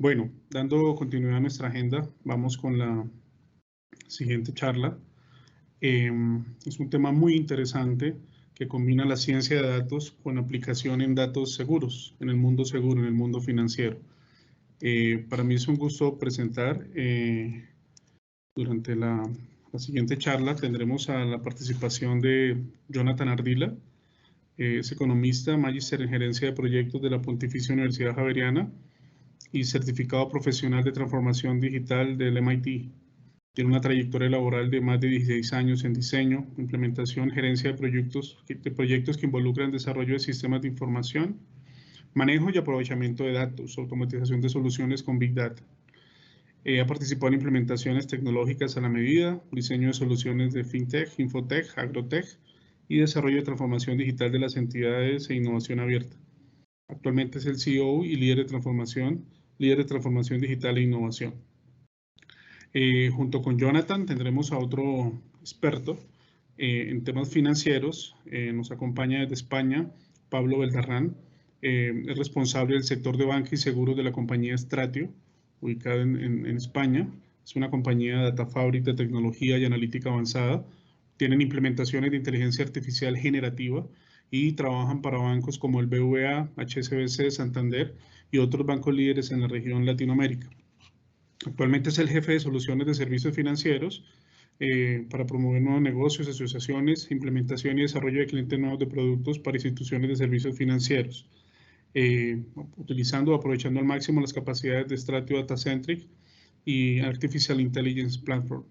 Bueno, dando continuidad a nuestra agenda, vamos con la siguiente charla. Es un tema muy interesante que combina la ciencia de datos con aplicación en datos seguros, en el mundo seguro, en el mundo financiero. Para mí es un gusto presentar. Durante la siguiente charla tendremos a la participación de Jonathan Ardila, es economista, magíster en gerencia de proyectos de la Pontificia Universidad Javeriana y certificado profesional de transformación digital del MIT. Tiene una trayectoria laboral de más de 16 años en diseño, implementación, gerencia de proyectos que involucran desarrollo de sistemas de información, manejo y aprovechamiento de datos, automatización de soluciones con Big Data. Ha participado en implementaciones tecnológicas a la medida, diseño de soluciones de FinTech, Infotech, Agrotech y desarrollo de transformación digital de las entidades e innovación abierta. Actualmente es el CEO y líder de transformación digital e innovación. Junto con Jonathan tendremos a otro experto en temas financieros. Nos acompaña desde España Pablo Beldarrán. Es responsable del sector de banca y seguros de la compañía Stratio, ubicada en España. Es una compañía de data fabric de tecnología y analítica avanzada. Tienen implementaciones de inteligencia artificial generativa y trabajan para bancos como el BVA, HSBC, Santander y otros bancos líderes en la región Latinoamérica. Actualmente es el jefe de soluciones de servicios financieros para promover nuevos negocios, asociaciones, implementación y desarrollo de clientes nuevos de productos para instituciones de servicios financieros, utilizando o aprovechando al máximo las capacidades de Stratio Data Centric y Artificial Intelligence Platform.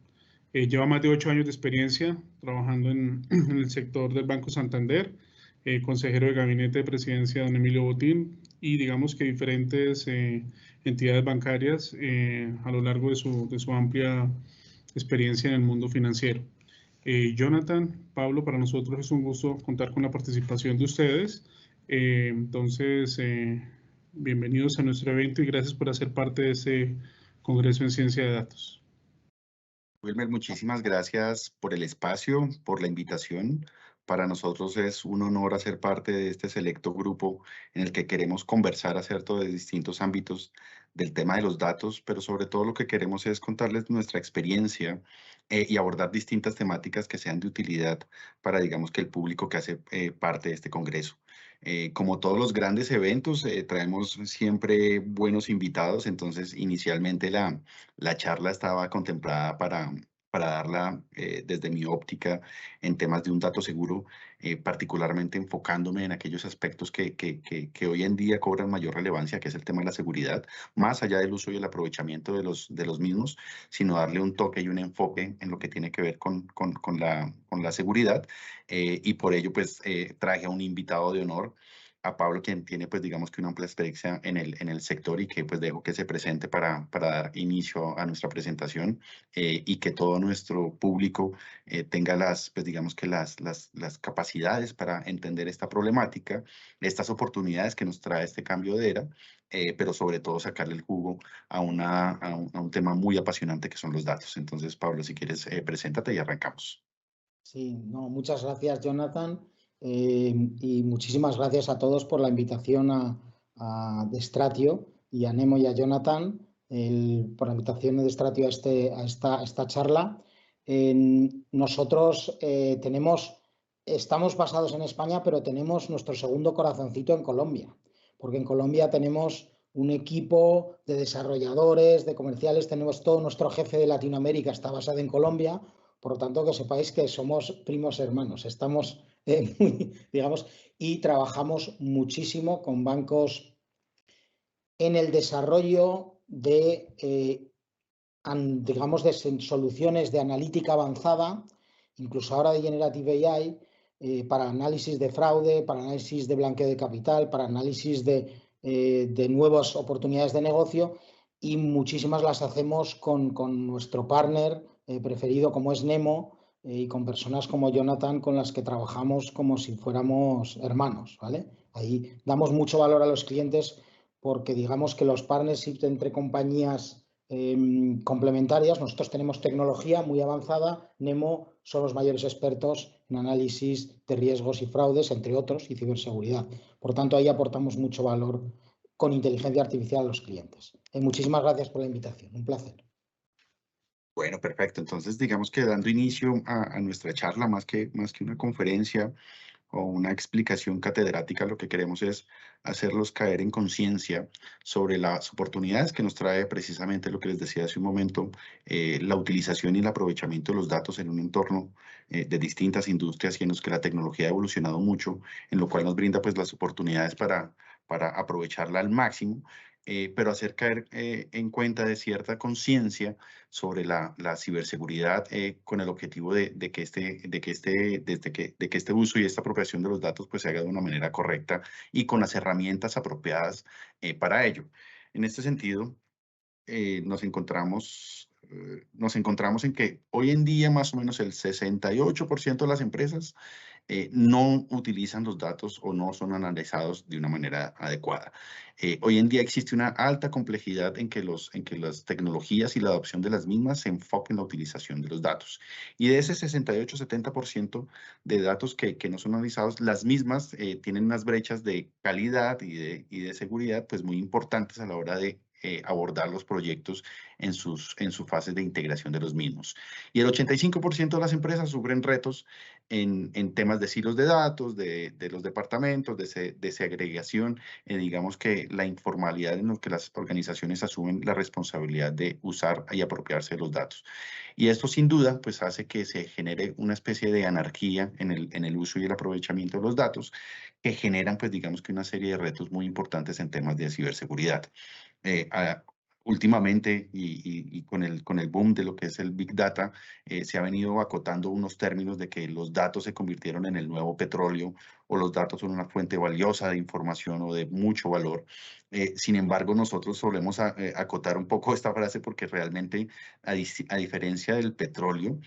Lleva más de 8 años de experiencia trabajando en el sector del Banco Santander, consejero de gabinete de presidencia don Emilio Botín y digamos que diferentes entidades bancarias a lo largo de su amplia experiencia en el mundo financiero. Jonathan, Pablo, para nosotros es un gusto contar con la participación de ustedes. Entonces, bienvenidos a nuestro evento y gracias por hacer parte de este Congreso en Ciencia de Datos. Wilmer, muchísimas gracias por el espacio, por la invitación. Para nosotros es un honor hacer parte de este selecto grupo en el que queremos conversar acerca de distintos ámbitos del tema de los datos, pero sobre todo lo que queremos es contarles nuestra experiencia y abordar distintas temáticas que sean de utilidad para, digamos, que el público que hace parte de este congreso. Como todos los grandes eventos, traemos siempre buenos invitados, entonces inicialmente la charla estaba contemplada para darla desde mi óptica en temas de un dato seguro, particularmente enfocándome en aquellos aspectos que hoy en día cobran mayor relevancia, que es el tema de la seguridad, más allá del uso y el aprovechamiento de los mismos, sino darle un toque y un enfoque en lo que tiene que ver con la seguridad. Y por ello, pues, traje a un invitado de honor, a Pablo, quien tiene, pues, digamos que una amplia experiencia en el sector y que, pues, dejo que se presente para dar inicio a nuestra presentación y que todo nuestro público tenga pues, digamos que las capacidades para entender esta problemática, estas oportunidades que nos trae este cambio de era, pero sobre todo sacarle el jugo a un tema muy apasionante que son los datos. Entonces, Pablo, si quieres, preséntate y arrancamos. Sí, no, muchas gracias, Jonathan, y muchísimas gracias a todos por la invitación de Stratio y a Nemo y a Jonathan por la invitación de Stratio a esta charla. Nosotros estamos basados en España, pero tenemos nuestro segundo corazoncito en Colombia, porque en Colombia tenemos un equipo de desarrolladores, de comerciales, tenemos todo nuestro jefe de Latinoamérica está basado en Colombia. Por lo tanto, que sepáis que somos primos hermanos, estamos digamos, y trabajamos muchísimo con bancos en el desarrollo de, digamos, de soluciones de analítica avanzada, incluso ahora de Generative AI, para análisis de fraude, para análisis de blanqueo de capital, para análisis de nuevas oportunidades de negocio, y muchísimas las hacemos con nuestro partner preferido como es Nemo y con personas como Jonathan con las que trabajamos como si fuéramos hermanos, ¿vale? Ahí damos mucho valor a los clientes porque digamos que los partnerships entre compañías complementarias, nosotros tenemos tecnología muy avanzada, Nemo son los mayores expertos en análisis de riesgos y fraudes, entre otros, y ciberseguridad. Por tanto, ahí aportamos mucho valor con inteligencia artificial a los clientes. Muchísimas gracias por la invitación, un placer. Bueno, perfecto. Entonces, digamos que dando inicio a nuestra charla, más que una conferencia o una explicación catedrática, lo que queremos es hacerlos caer en conciencia sobre las oportunidades que nos trae precisamente lo que les decía hace un momento, la utilización y el aprovechamiento de los datos en un entorno de distintas industrias y en los que la tecnología ha evolucionado mucho, en lo cual nos brinda pues las oportunidades para aprovecharla al máximo. Pero hacer caer en cuenta de cierta conciencia sobre la ciberseguridad con el objetivo de que este uso y esta apropiación de los datos pues se haga de una manera correcta y con las herramientas apropiadas para ello. En este sentido, nos encontramos en que hoy en día más o menos el 68% de las empresas no utilizan los datos o no son analizados de una manera adecuada. Hoy en día existe una alta complejidad en que las tecnologías y la adopción de las mismas se enfoquen en la utilización de los datos. Y de ese 68-70% de datos que no son analizados, las mismas tienen unas brechas de calidad y de seguridad pues muy importantes a la hora de abordar los proyectos en sus fases de integración de los mismos. Y el 85% de las empresas sufren retos en temas de silos de datos, de los departamentos, de segregación, digamos que la informalidad en lo que las organizaciones asumen la responsabilidad de usar y apropiarse de los datos. Y esto sin duda pues hace que se genere una especie de anarquía en el uso y el aprovechamiento de los datos que generan pues digamos que una serie de retos muy importantes en temas de ciberseguridad. Últimamente y con el boom de lo que es el Big Data, se ha venido acotando unos términos de que los datos se convirtieron en el nuevo petróleo o los datos son una fuente valiosa de información o de mucho valor. Sin embargo, nosotros solemos acotar un poco esta frase porque realmente, a diferencia del petróleo,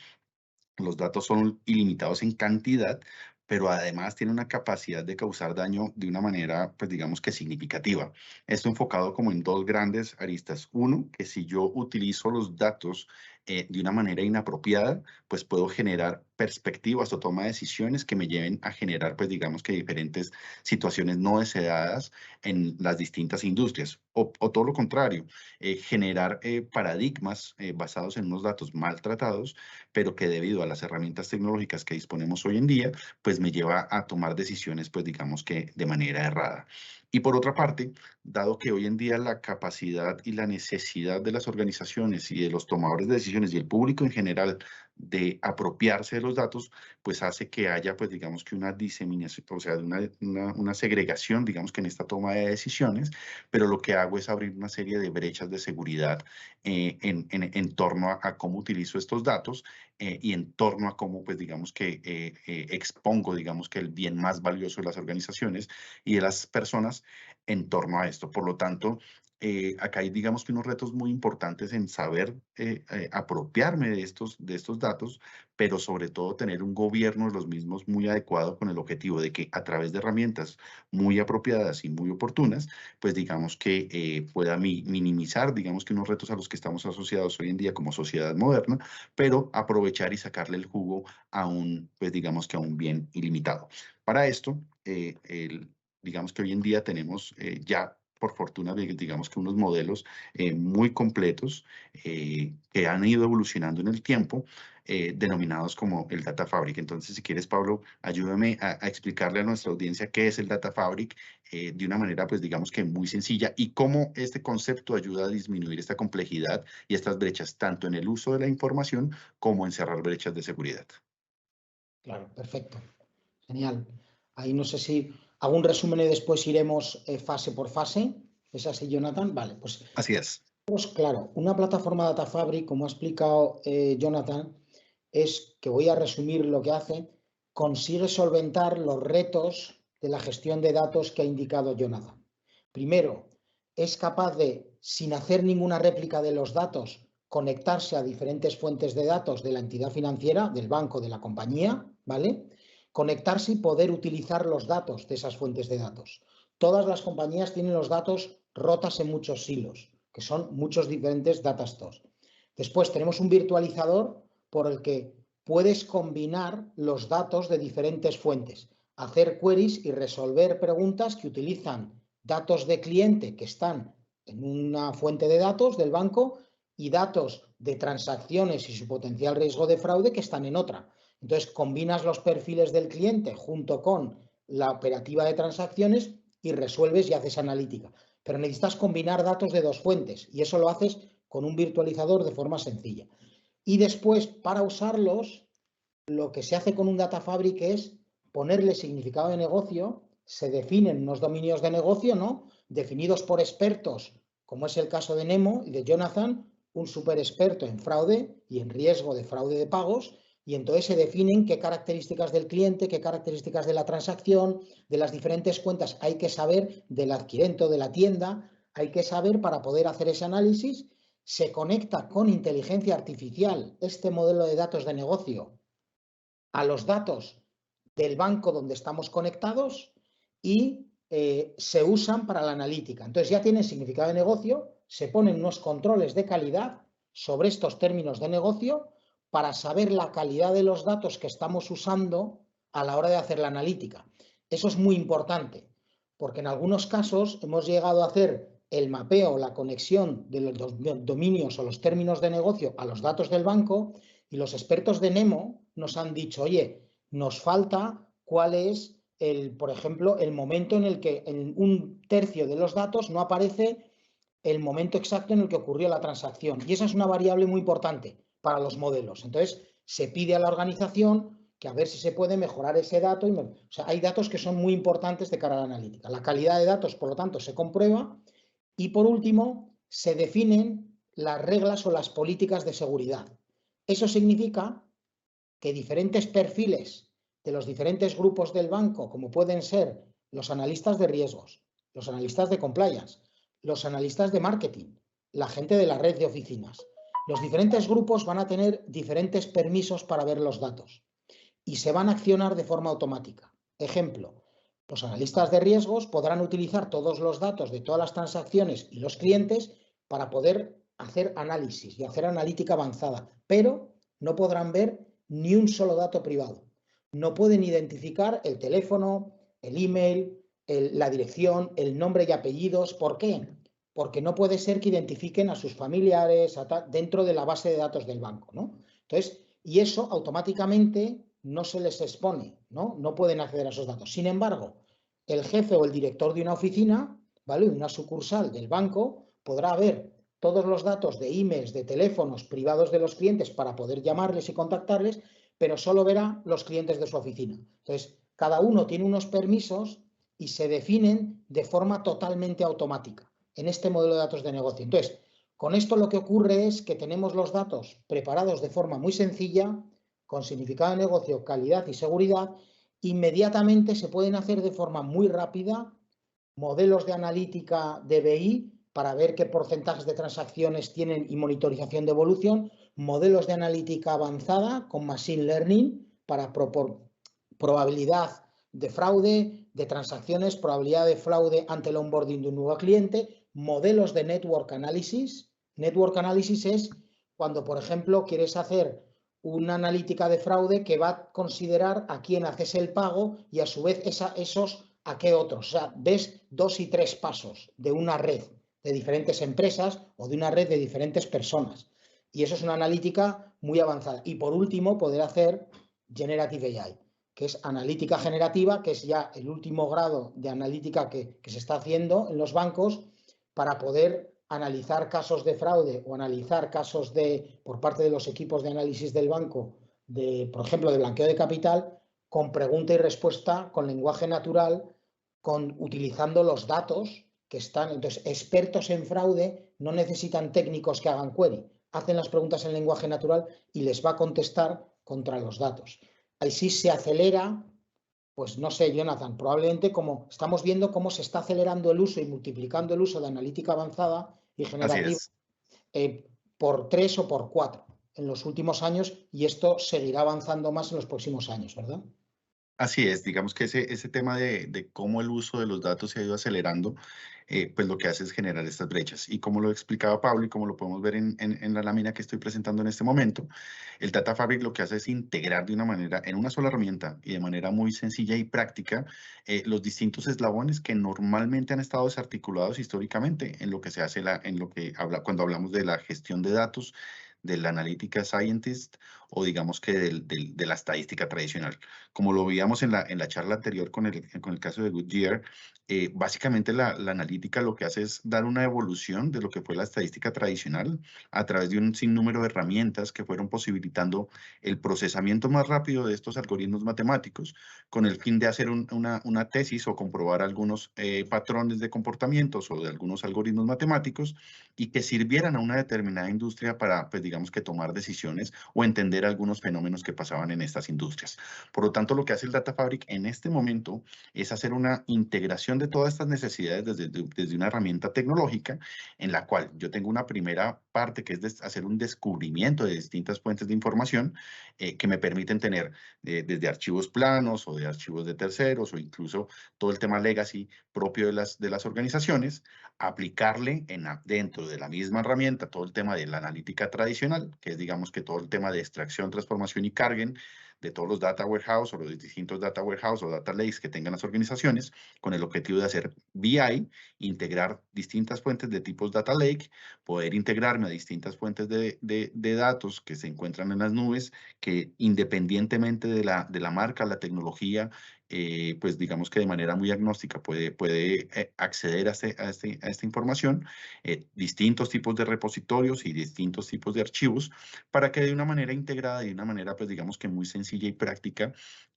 los datos son ilimitados en cantidad, pero además tienen una capacidad de causar daño de una manera, pues digamos que significativa. Esto enfocado como en dos grandes aristas. Uno, que si yo utilizo los datos de una manera inapropiada, pues puedo generar perspectivas o toma de decisiones que me lleven a generar, pues digamos que diferentes situaciones no deseadas en las distintas industrias. O todo lo contrario, generar paradigmas basados en unos datos maltratados, pero que debido a las herramientas tecnológicas que disponemos hoy en día, pues me lleva a tomar decisiones, pues digamos que de manera errada. Y por otra parte, dado que hoy en día la capacidad y la necesidad de las organizaciones y de los tomadores de decisiones y el público en general de apropiarse de los datos, pues hace que haya, pues digamos que una diseminación, o sea, una segregación, digamos que en esta toma de decisiones, pero lo que hago es abrir una serie de brechas de seguridad en torno a cómo utilizo estos datos y en torno a cómo, pues digamos que expongo, digamos que el bien más valioso de las organizaciones y de las personas en torno a esto. Por lo tanto, acá hay, digamos que unos retos muy importantes en saber apropiarme de estos datos, pero sobre todo tener un gobierno de los mismos muy adecuado con el objetivo de que a través de herramientas muy apropiadas y muy oportunas, pues digamos que pueda minimizar, digamos que unos retos a los que estamos asociados hoy en día como sociedad moderna, pero aprovechar y sacarle el jugo a pues digamos que a un bien ilimitado. Para esto, digamos que hoy en día tenemos ya, por fortuna, digamos que unos modelos muy completos que han ido evolucionando en el tiempo, denominados como el Data Fabric. Entonces, si quieres, Pablo, ayúdame a explicarle a nuestra audiencia qué es el Data Fabric de una manera, pues digamos que muy sencilla y cómo este concepto ayuda a disminuir esta complejidad y estas brechas, tanto en el uso de la información como en cerrar brechas de seguridad. Claro, perfecto. Genial. Ahí no sé si hago un resumen y después iremos fase por fase. ¿Es así, Jonathan? Vale, pues. Así es. Pues claro, una plataforma Data Fabric, como ha explicado Jonathan, es, que voy a resumir lo que hace, consigue solventar los retos de la gestión de datos que ha indicado Jonathan. Primero, es capaz de, sin hacer ninguna réplica de los datos, conectarse a diferentes fuentes de datos de la entidad financiera, del banco, de la compañía, ¿vale? Conectarse y poder utilizar los datos de esas fuentes de datos. Todas las compañías tienen los datos rotas en muchos silos, que son muchos diferentes data stores. Después tenemos un virtualizador por el que puedes combinar los datos de diferentes fuentes, hacer queries y resolver preguntas que utilizan datos de cliente que están en una fuente de datos del banco y datos de transacciones y su potencial riesgo de fraude que están en otra. Entonces, combinas los perfiles del cliente junto con la operativa de transacciones y resuelves y haces analítica. Pero necesitas combinar datos de dos fuentes y eso lo haces con un virtualizador de forma sencilla. Y después, para usarlos, lo que se hace con un Data Fabric es ponerle significado de negocio. Se definen unos dominios de negocio, ¿no?, definidos por expertos, como es el caso de Nemo y de Jonathan, un súper experto en fraude y en riesgo de fraude de pagos, y entonces se definen qué características del cliente, qué características de la transacción, de las diferentes cuentas hay que saber, del adquirente o de la tienda, hay que saber para poder hacer ese análisis. Se conecta con inteligencia artificial este modelo de datos de negocio a los datos del banco donde estamos conectados y se usan para la analítica. Entonces ya tienen significado de negocio, se ponen unos controles de calidad sobre estos términos de negocio para saber la calidad de los datos que estamos usando a la hora de hacer la analítica. Eso es muy importante, porque en algunos casos hemos llegado a hacer el mapeo, la conexión de los dominios o los términos de negocio a los datos del banco y los expertos de Nemo nos han dicho, oye, nos falta cuál es por ejemplo, el momento en el que en un tercio de los datos no aparece el momento exacto en el que ocurrió la transacción. Y esa es una variable muy importante para los modelos. Entonces, se pide a la organización que a ver si se puede mejorar ese dato. O sea, hay datos que son muy importantes de cara a la analítica. La calidad de datos, por lo tanto, se comprueba. Y, por último, se definen las reglas o las políticas de seguridad. Eso significa que diferentes perfiles de los diferentes grupos del banco, como pueden ser los analistas de riesgos, los analistas de compliance, los analistas de marketing, la gente de la red de oficinas, los diferentes grupos van a tener diferentes permisos para ver los datos y se van a accionar de forma automática. Ejemplo, los analistas de riesgos podrán utilizar todos los datos de todas las transacciones y los clientes para poder hacer análisis y hacer analítica avanzada, pero no podrán ver ni un solo dato privado. No pueden identificar el teléfono, el email, la dirección, el nombre y apellidos. ¿Por qué? Porque no puede ser que identifiquen a sus familiares dentro de la base de datos del banco, ¿no? Entonces, y eso automáticamente no se les expone, ¿no? No pueden acceder a esos datos. Sin embargo, el jefe o el director de una oficina, ¿vale?, una sucursal del banco, podrá ver todos los datos de emails, de teléfonos privados de los clientes para poder llamarles y contactarles, pero solo verá los clientes de su oficina. Entonces, cada uno tiene unos permisos y se definen de forma totalmente automática en este modelo de datos de negocio. Entonces, con esto lo que ocurre es que tenemos los datos preparados de forma muy sencilla, con significado de negocio, calidad y seguridad. Inmediatamente se pueden hacer de forma muy rápida modelos de analítica de BI para ver qué porcentajes de transacciones tienen y monitorización de evolución, modelos de analítica avanzada con Machine Learning para probabilidad de fraude, de transacciones, probabilidad de fraude ante el onboarding de un nuevo cliente, modelos de Network Analysis. Network Analysis es cuando, por ejemplo, quieres hacer una analítica de fraude que va a considerar a quién haces el pago y a su vez esos a qué otros. O sea, ves 2 y 3 pasos de una red de diferentes empresas o de una red de diferentes personas. Y eso es una analítica muy avanzada. Y por último, poder hacer Generative AI, que es analítica generativa, que es ya el último grado de analítica que se está haciendo en los bancos para poder analizar casos de fraude o analizar casos por parte de los equipos de análisis del banco, por ejemplo, de blanqueo de capital, con pregunta y respuesta, con lenguaje natural, utilizando los datos que están. Entonces, expertos en fraude no necesitan técnicos que hagan query, hacen las preguntas en lenguaje natural y les va a contestar contra los datos. Así se acelera, pues no sé, Jonathan, probablemente como estamos viendo cómo se está acelerando el uso y multiplicando el uso de analítica avanzada y generativa por 3 o por 4 en los últimos años, y esto seguirá avanzando más en los próximos años, ¿verdad? Así es, digamos que ese tema de cómo el uso de los datos se ha ido acelerando pues lo que hace es generar estas brechas. Y como lo explicaba Pablo y como lo podemos ver en la lámina que estoy presentando en este momento, el Data Fabric lo que hace es integrar de una manera, en una sola herramienta y de manera muy sencilla y práctica, los distintos eslabones que normalmente han estado desarticulados históricamente en lo que se hace, cuando hablamos de la gestión de datos, de la analítica scientist o digamos que de la estadística tradicional. Como lo veíamos en la charla anterior con el caso de Goodyear, básicamente la analítica lo que hace es dar una evolución de lo que fue la estadística tradicional a través de un sinnúmero de herramientas que fueron posibilitando el procesamiento más rápido de estos algoritmos matemáticos con el fin de hacer una tesis o comprobar algunos patrones de comportamientos o de algunos algoritmos matemáticos y que sirvieran a una determinada industria para, pues digamos que tomar decisiones o entender algunos fenómenos que pasaban en estas industrias. Por lo tanto, lo que hace el Data Fabric en este momento es hacer una integración de todas estas necesidades desde una herramienta tecnológica en la cual yo tengo una primera parte que es hacer un descubrimiento de distintas fuentes de información que me permiten tener desde archivos planos o de archivos de terceros o incluso todo el tema legacy propio de las organizaciones, aplicarle dentro de la misma herramienta todo el tema de la analítica tradicional, que es digamos que todo el tema de extracción, transformación y carguen de todos los data warehouse o los distintos data warehouse o data lakes que tengan las organizaciones con el objetivo de hacer BI, integrar distintas fuentes de tipos data lake, poder integrarme a distintas fuentes de datos que se encuentran en las nubes, que independientemente de la marca, la tecnología, pues digamos que de manera muy agnóstica puede acceder a esta información, distintos tipos de repositorios y distintos tipos de archivos, para que de una manera integrada y de una manera pues digamos que muy sencilla y práctica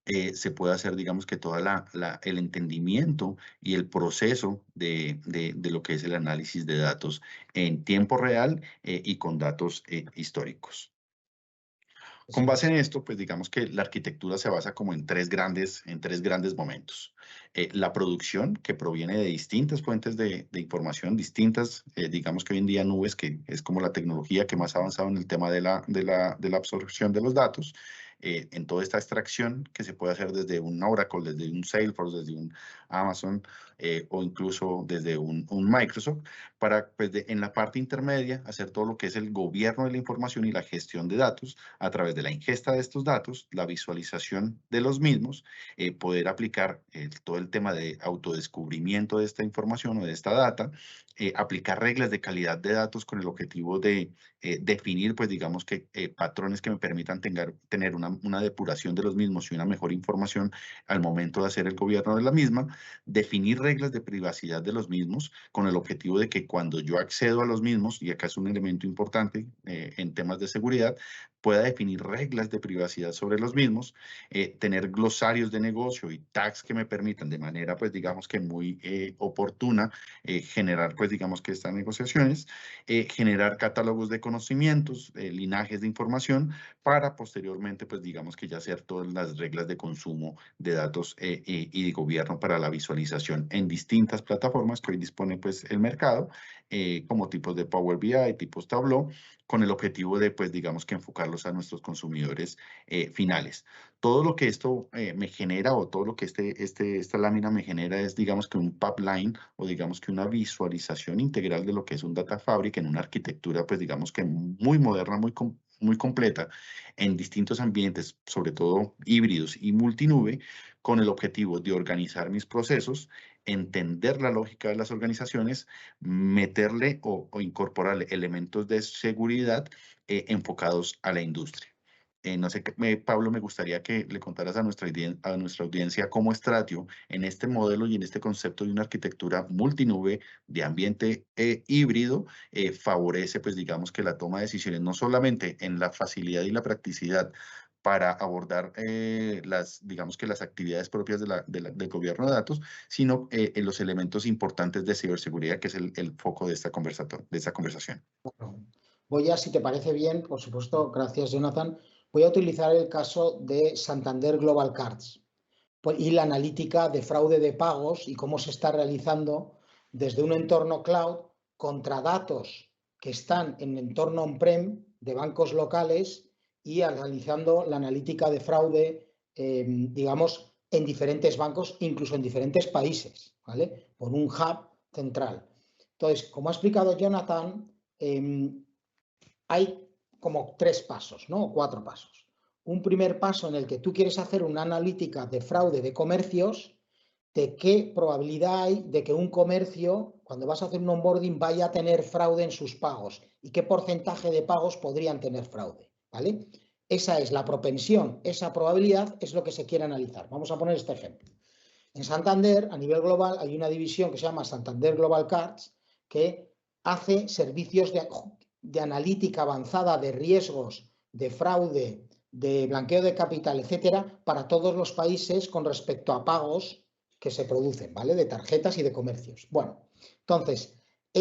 se pueda hacer digamos que todo el entendimiento y el proceso de lo que es el análisis de datos en tiempo real y con datos históricos. Con base en esto, pues digamos que la arquitectura se basa como en tres grandes momentos. La producción, que proviene de distintas fuentes de información, distintas, digamos que hoy en día nubes, que es como la tecnología que más ha avanzado en el tema de la absorción de los datos, en toda esta extracción que se puede hacer desde un Oracle, desde un Salesforce, desde un Amazon o incluso desde un Microsoft, para pues en la parte intermedia hacer todo lo que es el gobierno de la información y la gestión de datos a través de la ingesta de estos datos, la visualización de los mismos, poder aplicar todo el tema de autodescubrimiento de esta información o de esta data, aplicar reglas de calidad de datos con el objetivo de definir, pues digamos que patrones que me permitan tener una depuración de los mismos y una mejor información al momento de hacer el gobierno de la misma, definir reglas de privacidad de los mismos con el objetivo de que cuando yo accedo a los mismos, y acá es un elemento importante en temas de seguridad, pueda definir reglas de privacidad sobre los mismos, tener glosarios de negocio y tags que me permitan de manera, pues digamos que muy oportuna, generar, pues digamos que estas negociaciones, generar catálogos de conocimientos, linajes de información, para posteriormente, pues digamos que ya hacer todas las reglas de consumo de datos y de gobierno para la visualización en distintas plataformas que hoy dispone pues el mercado, como tipos de Power BI, tipos Tableau, con el objetivo de, pues digamos que enfocarlos a nuestros consumidores finales. Todo lo que esto me genera o todo lo que esta lámina me genera es digamos que un pipeline o digamos que una visualización integral de lo que es un Data Fabric en una arquitectura pues digamos que muy moderna, muy completa en distintos ambientes, sobre todo híbridos y multinube, con el objetivo de organizar mis procesos, entender la lógica de las organizaciones, meterle o incorporarle elementos de seguridad enfocados a la industria. No sé, Pablo, me gustaría que le contaras a nuestra audiencia cómo Stratio, en este modelo y en este concepto de una arquitectura multinube de ambiente híbrido, favorece, pues digamos que la toma de decisiones, no solamente en la facilidad y la practicidad para abordar digamos que las actividades propias del gobierno de datos, sino en los elementos importantes de ciberseguridad, que es el foco de esta conversación. Bueno, voy a, si te parece bien, por supuesto, gracias Jonathan, voy a utilizar el caso de Santander Global Cards y la analítica de fraude de pagos y cómo se está realizando desde un entorno cloud contra datos que están en el entorno on-prem de bancos locales y analizando la analítica de fraude, digamos, en diferentes bancos, incluso en diferentes países, ¿vale? Por un hub central. Entonces, como ha explicado Jonathan, hay como 3 pasos, ¿no? O 4 pasos. Un primer paso en el que tú quieres hacer una analítica de fraude de comercios, de qué probabilidad hay de que un comercio, cuando vas a hacer un onboarding, vaya a tener fraude en sus pagos y qué porcentaje de pagos podrían tener fraude, ¿vale? Esa es la propensión, esa probabilidad es lo que se quiere analizar. Vamos a poner este ejemplo. En Santander, a nivel global, hay una división que se llama Santander Global Cards, que hace servicios de analítica avanzada de riesgos, de fraude, de blanqueo de capital, etcétera, para todos los países con respecto a pagos que se producen, ¿vale? De tarjetas y de comercios. Bueno, entonces,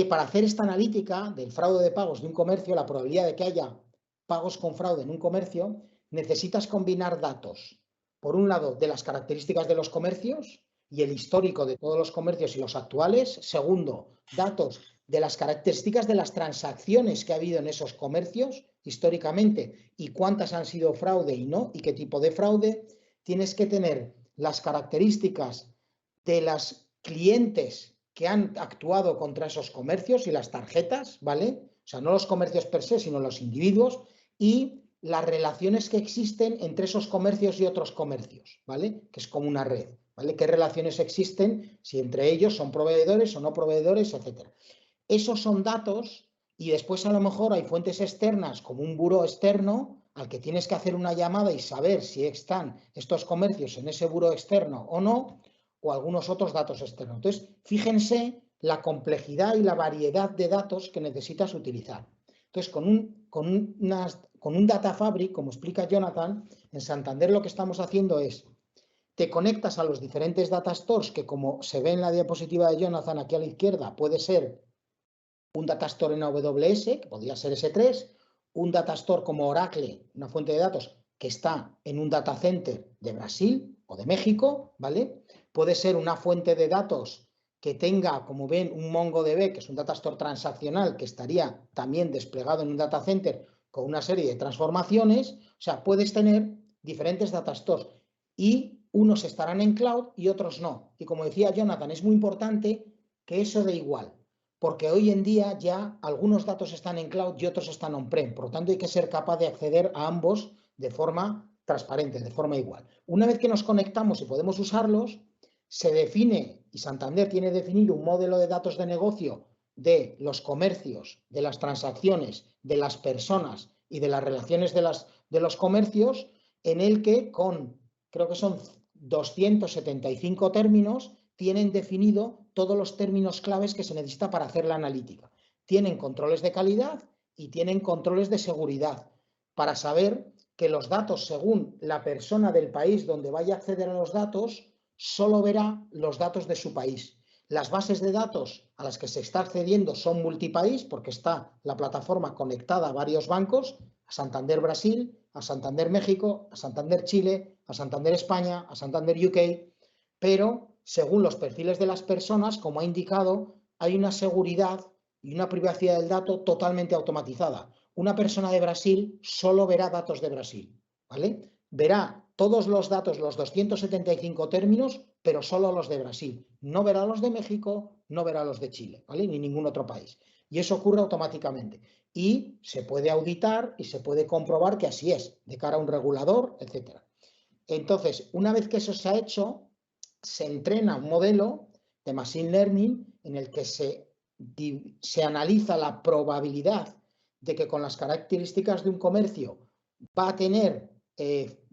para hacer esta analítica del fraude de pagos de un comercio, la probabilidad de que haya pagos con fraude en un comercio, necesitas combinar datos, por un lado, de las características de los comercios y el histórico de todos los comercios y los actuales. Segundo, datos de las características de las transacciones que ha habido en esos comercios históricamente y cuántas han sido fraude y no, y qué tipo de fraude. Tienes que tener las características de los clientes que han actuado contra esos comercios y las tarjetas, ¿vale? O sea, no los comercios per se, sino los individuos, y las relaciones que existen entre esos comercios y otros comercios, ¿vale? Que es como una red, ¿vale? ¿Qué relaciones existen? Si entre ellos son proveedores o no proveedores, etcétera. Esos son datos y después a lo mejor hay fuentes externas como un buró externo al que tienes que hacer una llamada y saber si están estos comercios en ese buró externo o no, o algunos otros datos externos. Entonces, fíjense la complejidad y la variedad de datos que necesitas utilizar. Entonces, con un data fabric, como explica Jonathan, en Santander lo que estamos haciendo es, te conectas a los diferentes data stores, que como se ve en la diapositiva de Jonathan aquí a la izquierda, puede ser un data store en AWS, que podría ser S3, un data store como Oracle, una fuente de datos que está en un data center de Brasil o de México, ¿vale? Puede ser una fuente de datos que tenga, como ven, un MongoDB, que es un data store transaccional, que estaría también desplegado en un data center con una serie de transformaciones. O sea, puedes tener diferentes data stores y unos estarán en cloud y otros no. Y como decía Jonathan, es muy importante que eso dé igual, porque hoy en día ya algunos datos están en cloud y otros están on-prem. Por lo tanto, hay que ser capaz de acceder a ambos de forma transparente, de forma igual. Una vez que nos conectamos y podemos usarlos, se define, y Santander tiene definido un modelo de datos de negocio de los comercios, de las transacciones, de las personas y de las relaciones de los comercios, en el que con, creo que son 275 términos, tienen definido todos los términos claves que se necesita para hacer la analítica. Tienen controles de calidad y tienen controles de seguridad para saber que los datos, según la persona del país donde vaya a acceder a los datos, solo verá los datos de su país. Las bases de datos a las que se está accediendo son multipaís porque está la plataforma conectada a varios bancos, a Santander Brasil, a Santander México, a Santander Chile, a Santander España, a Santander UK, pero según los perfiles de las personas, como ha indicado, hay una seguridad y una privacidad del dato totalmente automatizada. Una persona de Brasil solo verá datos de Brasil, ¿vale? Verá todos los datos, los 275 términos, pero solo los de Brasil. No verá los de México, no verá los de Chile, ¿vale? Ni ningún otro país. Y eso ocurre automáticamente. Y se puede auditar y se puede comprobar que así es, de cara a un regulador, etc. Entonces, una vez que eso se ha hecho, se entrena un modelo de Machine Learning en el que se analiza la probabilidad de que con las características de un comercio va a tener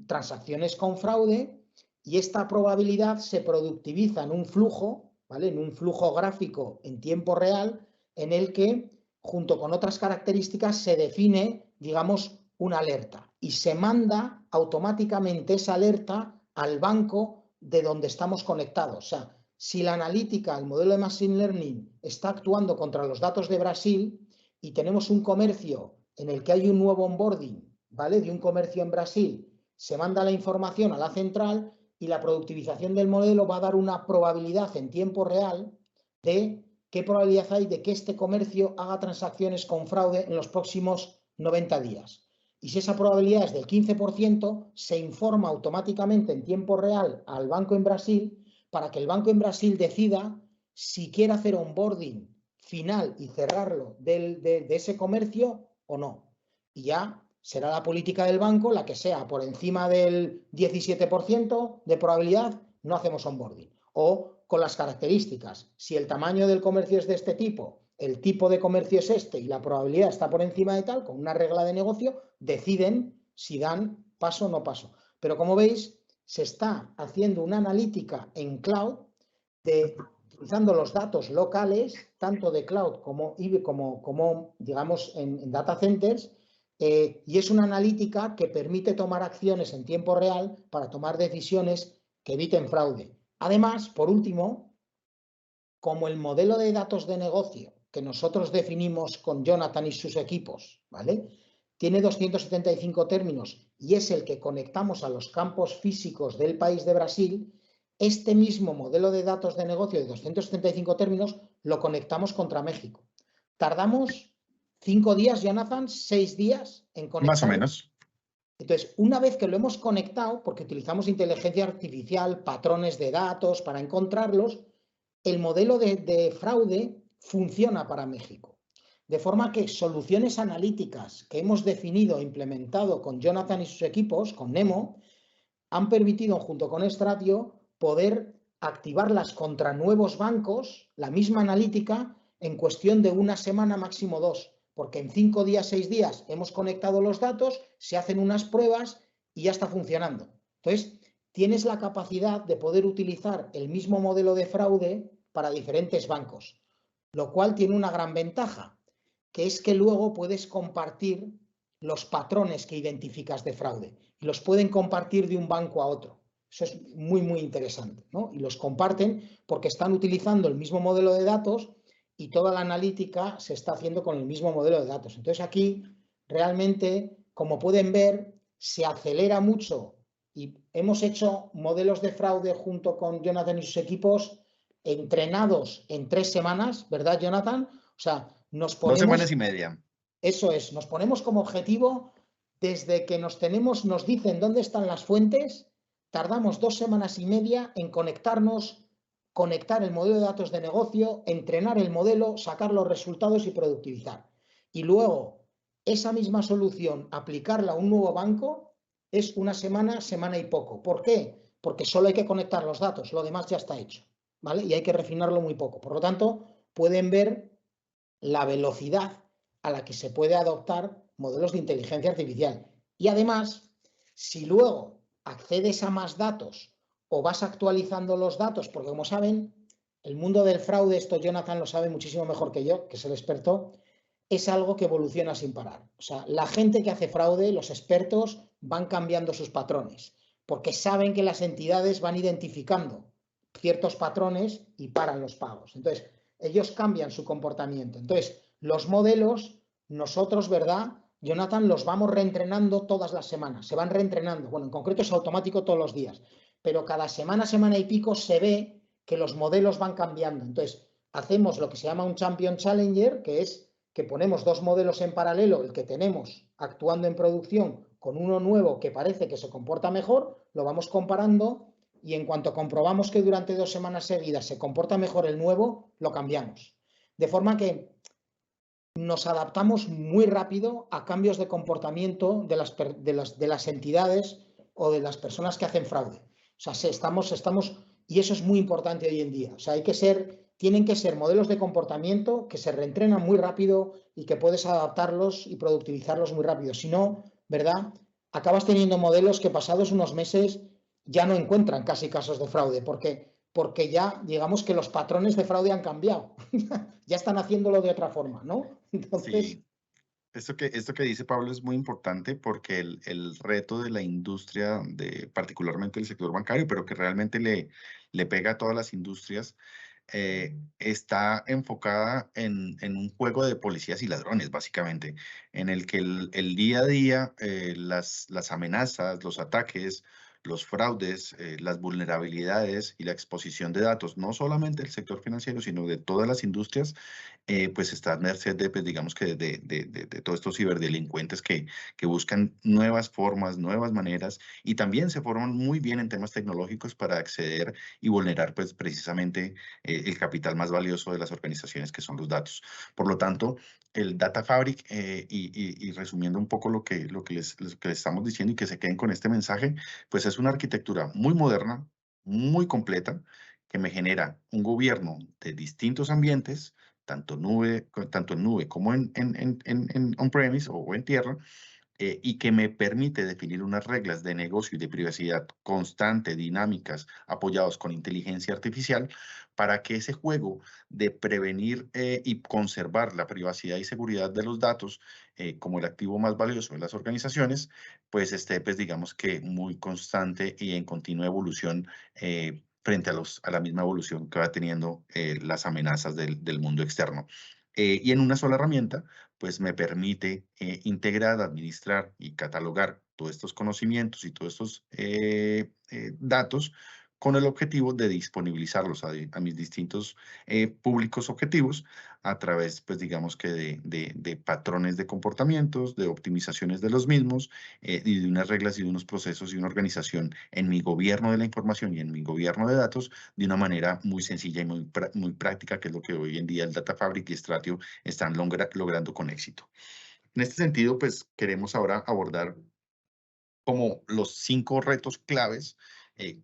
transacciones con fraude, y esta probabilidad se productiviza en un flujo, ¿vale? En un flujo gráfico en tiempo real en el que, junto con otras características, se define, digamos, una alerta y se manda automáticamente esa alerta al banco de donde estamos conectados. O sea, si la analítica, el modelo de Machine Learning está actuando contra los datos de Brasil y tenemos un comercio en el que hay un nuevo onboarding, ¿vale? De un comercio en Brasil, se manda la información a la central y la productivización del modelo va a dar una probabilidad en tiempo real de qué probabilidad hay de que este comercio haga transacciones con fraude en los próximos 90 días. Y si esa probabilidad es del 15%, se informa automáticamente en tiempo real al banco en Brasil para que el banco en Brasil decida si quiere hacer onboarding final y cerrarlo de ese comercio o no. Y ya será la política del banco la que sea por encima del 17% de probabilidad, no hacemos onboarding. O con las características, si el tamaño del comercio es de este tipo, el tipo de comercio es este y la probabilidad está por encima de tal, con una regla de negocio, deciden si dan paso o no paso. Pero como veis, se está haciendo una analítica en cloud utilizando los datos locales, tanto de cloud como digamos, en data centers, y es una analítica que permite tomar acciones en tiempo real para tomar decisiones que eviten fraude. Además, por último, como el modelo de datos de negocio que nosotros definimos con Jonathan y sus equipos, ¿vale?, tiene 275 términos y es el que conectamos a los campos físicos del país de Brasil, este mismo modelo de datos de negocio de 275 términos lo conectamos contra México. Tardamos 5 días, Jonathan, 6 días en conectar. Más o menos. Entonces, una vez que lo hemos conectado, porque utilizamos inteligencia artificial, patrones de datos para encontrarlos, el modelo de fraude funciona para México. De forma que soluciones analíticas que hemos definido e implementado con Jonathan y sus equipos, con Nemo, han permitido, junto con Stratio, poder activarlas contra nuevos bancos, la misma analítica, en cuestión de una semana, máximo 2, porque en 5 días, 6 días hemos conectado los datos, se hacen unas pruebas y ya está funcionando. Entonces, tienes la capacidad de poder utilizar el mismo modelo de fraude para diferentes bancos, lo cual tiene una gran ventaja, que es que luego puedes compartir los patrones que identificas de fraude y los pueden compartir de un banco a otro. Eso es muy, muy interesante, ¿no? Y los comparten porque están utilizando el mismo modelo de datos y toda la analítica se está haciendo con el mismo modelo de datos. Entonces aquí realmente, como pueden ver, se acelera mucho y hemos hecho modelos de fraude junto con Jonathan y sus equipos entrenados en 3 semanas, ¿verdad, Jonathan? O sea, nos ponemos... 2 semanas y media. Eso es, nos ponemos como objetivo, desde que nos dicen dónde están las fuentes, tardamos 2 semanas y media en conectarnos, conectar el modelo de datos de negocio, entrenar el modelo, sacar los resultados y productivizar. Y luego, esa misma solución, aplicarla a un nuevo banco, es una semana, semana y poco. ¿Por qué? Porque solo hay que conectar los datos, lo demás ya está hecho, ¿vale? Y hay que refinarlo muy poco. Por lo tanto, pueden ver la velocidad a la que se puede adoptar modelos de inteligencia artificial. Y además, si luego accedes a más datos o vas actualizando los datos, porque como saben, el mundo del fraude, esto Jonathan lo sabe muchísimo mejor que yo, que es el experto, es algo que evoluciona sin parar. O sea, la gente que hace fraude, los expertos, van cambiando sus patrones, porque saben que las entidades van identificando ciertos patrones y paran los pagos. Entonces, ellos cambian su comportamiento. Entonces, los modelos, nosotros, ¿verdad, Jonathan, los vamos reentrenando todas las semanas, se van reentrenando. Bueno, en concreto es automático todos los días, pero cada semana, semana y pico se ve que los modelos van cambiando. Entonces, hacemos lo que se llama un Champion Challenger, que es que ponemos 2 modelos en paralelo, el que tenemos actuando en producción con uno nuevo que parece que se comporta mejor, lo vamos comparando y en cuanto comprobamos que durante 2 semanas seguidas se comporta mejor el nuevo, lo cambiamos. De forma que nos adaptamos muy rápido a cambios de comportamiento de las entidades o de las personas que hacen fraude. O sea, y eso es muy importante hoy en día. O sea, tienen que ser modelos de comportamiento que se reentrenan muy rápido y que puedes adaptarlos y productivizarlos muy rápido. Si no, ¿verdad?, acabas teniendo modelos que pasados unos meses ya no encuentran casi casos de fraude, porque ya, digamos que los patrones de fraude han cambiado. Ya están haciéndolo de otra forma, ¿no? Entonces... Sí. Esto que dice Pablo es muy importante porque el reto de la industria, particularmente el sector bancario, pero que realmente le pega a todas las industrias, está enfocada en un juego de policías y ladrones, básicamente, en el que el día a día, las amenazas, los ataques, los fraudes, las vulnerabilidades y la exposición de datos, no solamente del sector financiero, sino de todas las industrias, pues está a merced de, pues, digamos que de todos estos ciberdelincuentes que buscan nuevas formas, nuevas maneras, y también se forman muy bien en temas tecnológicos para acceder y vulnerar, pues, precisamente el capital más valioso de las organizaciones, que son los datos. Por lo tanto, el Data Fabric, y resumiendo un poco lo que les estamos diciendo y que se queden con este mensaje, pues es una arquitectura muy moderna, muy completa, que me genera un gobierno de distintos ambientes, tanto en nube como en on-premise o en tierra, y que me permite definir unas reglas de negocio y de privacidad constante, dinámicas, apoyados con inteligencia artificial, para que ese juego de prevenir y conservar la privacidad y seguridad de los datos como el activo más valioso de las organizaciones, pues esté, pues digamos que muy constante y en continua evolución, frente a la misma evolución que va teniendo las amenazas del mundo externo. Y en una sola herramienta, pues me permite integrar, administrar y catalogar todos estos conocimientos y todos estos datos, con el objetivo de disponibilizarlos a mis distintos públicos objetivos a través, pues digamos que de patrones de comportamientos, de optimizaciones de los mismos, y de unas reglas y de unos procesos y una organización en mi gobierno de la información y en mi gobierno de datos de una manera muy sencilla y muy práctica, que es lo que hoy en día el Data Fabric y Stratio están logrando con éxito. En este sentido, pues queremos ahora abordar como los 5 retos claves,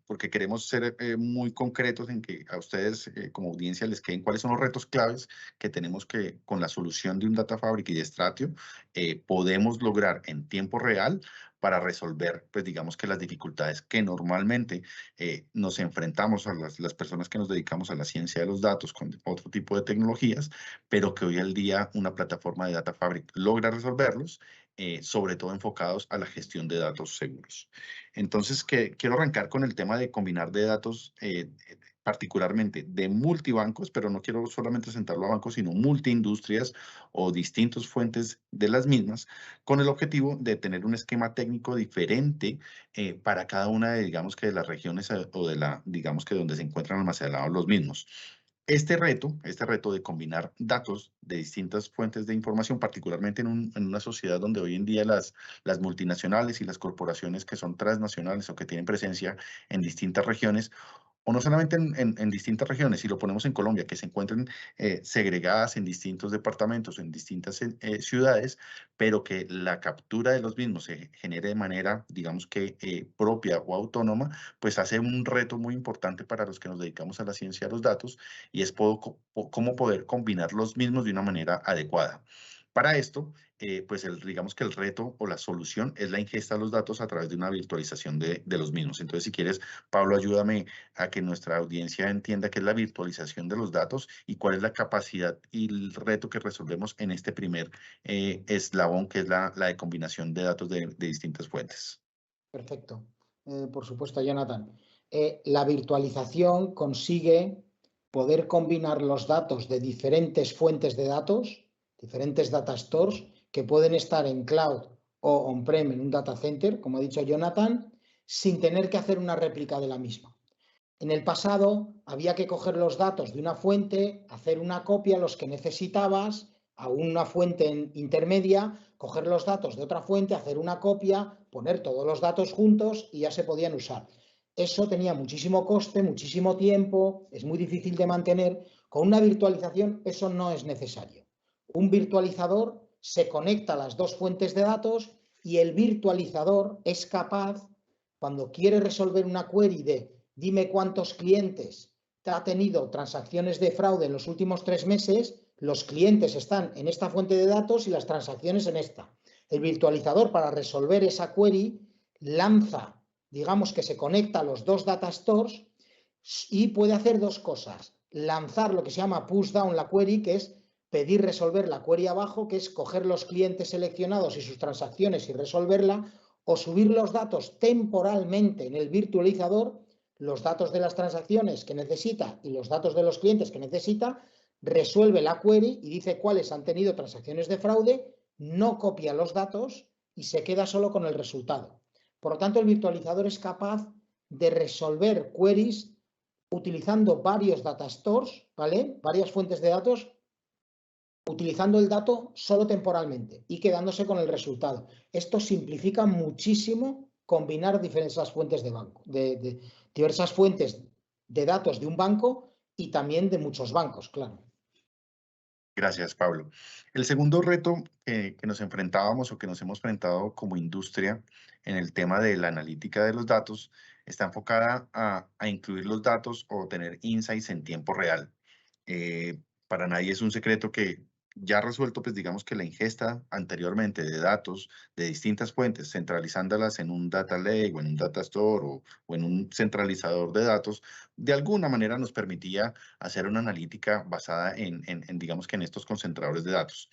porque queremos ser muy concretos en que a ustedes como audiencia les queden cuáles son los retos claves que tenemos que, con la solución de un Data Fabric y de Stratio, podemos lograr en tiempo real para resolver, pues digamos que las dificultades que normalmente nos enfrentamos a las personas que nos dedicamos a la ciencia de los datos con otro tipo de tecnologías, pero que hoy en día una plataforma de Data Fabric logra resolverlos, sobre todo enfocados a la gestión de datos seguros. Entonces, quiero arrancar con el tema de combinar de datos, particularmente de multibancos, pero no quiero solamente sentarlo a bancos, sino multiindustrias o distintas fuentes de las mismas, con el objetivo de tener un esquema técnico diferente para cada una de, digamos que de las regiones o de digamos que donde se encuentran almacenados los mismos. Este reto de combinar datos de distintas fuentes de información, particularmente en una sociedad donde hoy en día las multinacionales y las corporaciones que son transnacionales o que tienen presencia en distintas regiones, o no solamente en distintas regiones, si lo ponemos en Colombia, que se encuentren segregadas en distintos departamentos, en distintas ciudades, pero que la captura de los mismos se genere de manera, digamos que propia o autónoma, pues hace un reto muy importante para los que nos dedicamos a la ciencia de los datos, y es cómo poder combinar los mismos de una manera adecuada. Para esto, pues digamos que el reto o la solución es la ingesta de los datos a través de una virtualización de los mismos. Entonces, si quieres, Pablo, ayúdame a que nuestra audiencia entienda qué es la virtualización de los datos y cuál es la capacidad y el reto que resolvemos en este primer eslabón, que es la de combinación de datos de distintas fuentes. Perfecto. Por supuesto, Jonathan. La virtualización consigue poder combinar los datos de diferentes fuentes de datos, diferentes data stores, que pueden estar en cloud o on-prem en un data center, como ha dicho Jonathan, sin tener que hacer una réplica de la misma. En el pasado había que coger los datos de una fuente, hacer una copia, los que necesitabas, a una fuente intermedia, coger los datos de otra fuente, hacer una copia, poner todos los datos juntos y ya se podían usar. Eso tenía muchísimo coste, muchísimo tiempo, es muy difícil de mantener. Con una virtualización eso no es necesario. Un virtualizador se conecta a las dos fuentes de datos y el virtualizador es capaz, cuando quiere resolver una query de dime cuántos clientes ha tenido transacciones de fraude en los últimos 3 meses, los clientes están en esta fuente de datos y las transacciones en esta. El virtualizador, para resolver esa query, lanza, digamos que se conecta a los dos data stores y puede hacer dos cosas. Lanzar lo que se llama push down la query, que es pedir resolver la query abajo, que es coger los clientes seleccionados y sus transacciones y resolverla, o subir los datos temporalmente en el virtualizador, los datos de las transacciones que necesita y los datos de los clientes que necesita, resuelve la query y dice cuáles han tenido transacciones de fraude, no copia los datos y se queda solo con el resultado. Por lo tanto, el virtualizador es capaz de resolver queries utilizando varios data stores, ¿vale? Varias fuentes de datos, utilizando el dato solo temporalmente y quedándose con el resultado. Esto simplifica muchísimo combinar diversas fuentes de banco, diversas fuentes de datos de un banco y también de muchos bancos, claro. Gracias, Pablo. El segundo reto que nos enfrentábamos o que nos hemos enfrentado como industria en el tema de la analítica de los datos está enfocada a incluir los datos o tener insights en tiempo real. Para nadie es un secreto que ya resuelto, pues digamos que la ingesta anteriormente de datos de distintas fuentes, centralizándolas en un data lake o en un data store o en un centralizador de datos, de alguna manera nos permitía hacer una analítica basada digamos que en estos concentradores de datos.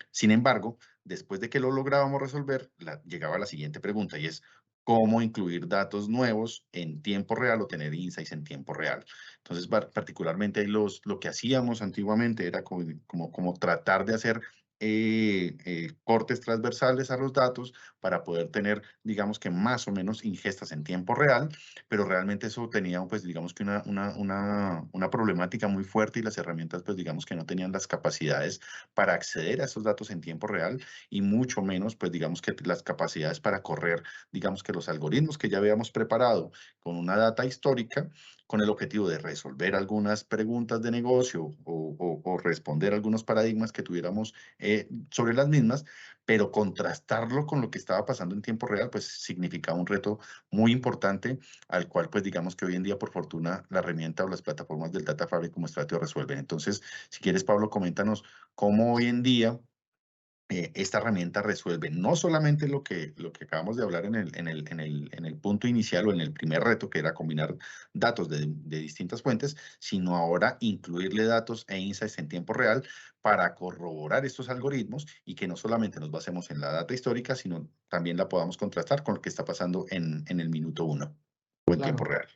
Sin embargo, después de que lo lográbamos resolver, llegaba la siguiente pregunta y es, ¿cómo incluir datos nuevos en tiempo real o tener insights en tiempo real? Entonces, particularmente lo que hacíamos antiguamente era como tratar de hacer cortes transversales a los datos para poder tener, digamos que más o menos ingestas en tiempo real, pero realmente eso tenía, pues, digamos que una problemática muy fuerte y las herramientas, pues, digamos que no tenían las capacidades para acceder a esos datos en tiempo real y mucho menos, pues, digamos que las capacidades para correr, digamos que los algoritmos que ya habíamos preparado con una data histórica, con el objetivo de resolver algunas preguntas de negocio o responder algunos paradigmas que tuviéramos sobre las mismas, pero contrastarlo con lo que estaba pasando en tiempo real, pues significaba un reto muy importante al cual, pues digamos que hoy en día, por fortuna, la herramienta o las plataformas del Data Fabric como Stratio resuelven. Entonces, si quieres, Pablo, coméntanos cómo hoy en día esta herramienta resuelve no solamente lo que acabamos de hablar en el punto inicial o en el primer reto, que era combinar datos de distintas fuentes, sino ahora incluirle datos e insights en tiempo real para corroborar estos algoritmos y que no solamente nos basemos en la data histórica, sino también la podamos contrastar con lo que está pasando en el minuto 1 o en tiempo real.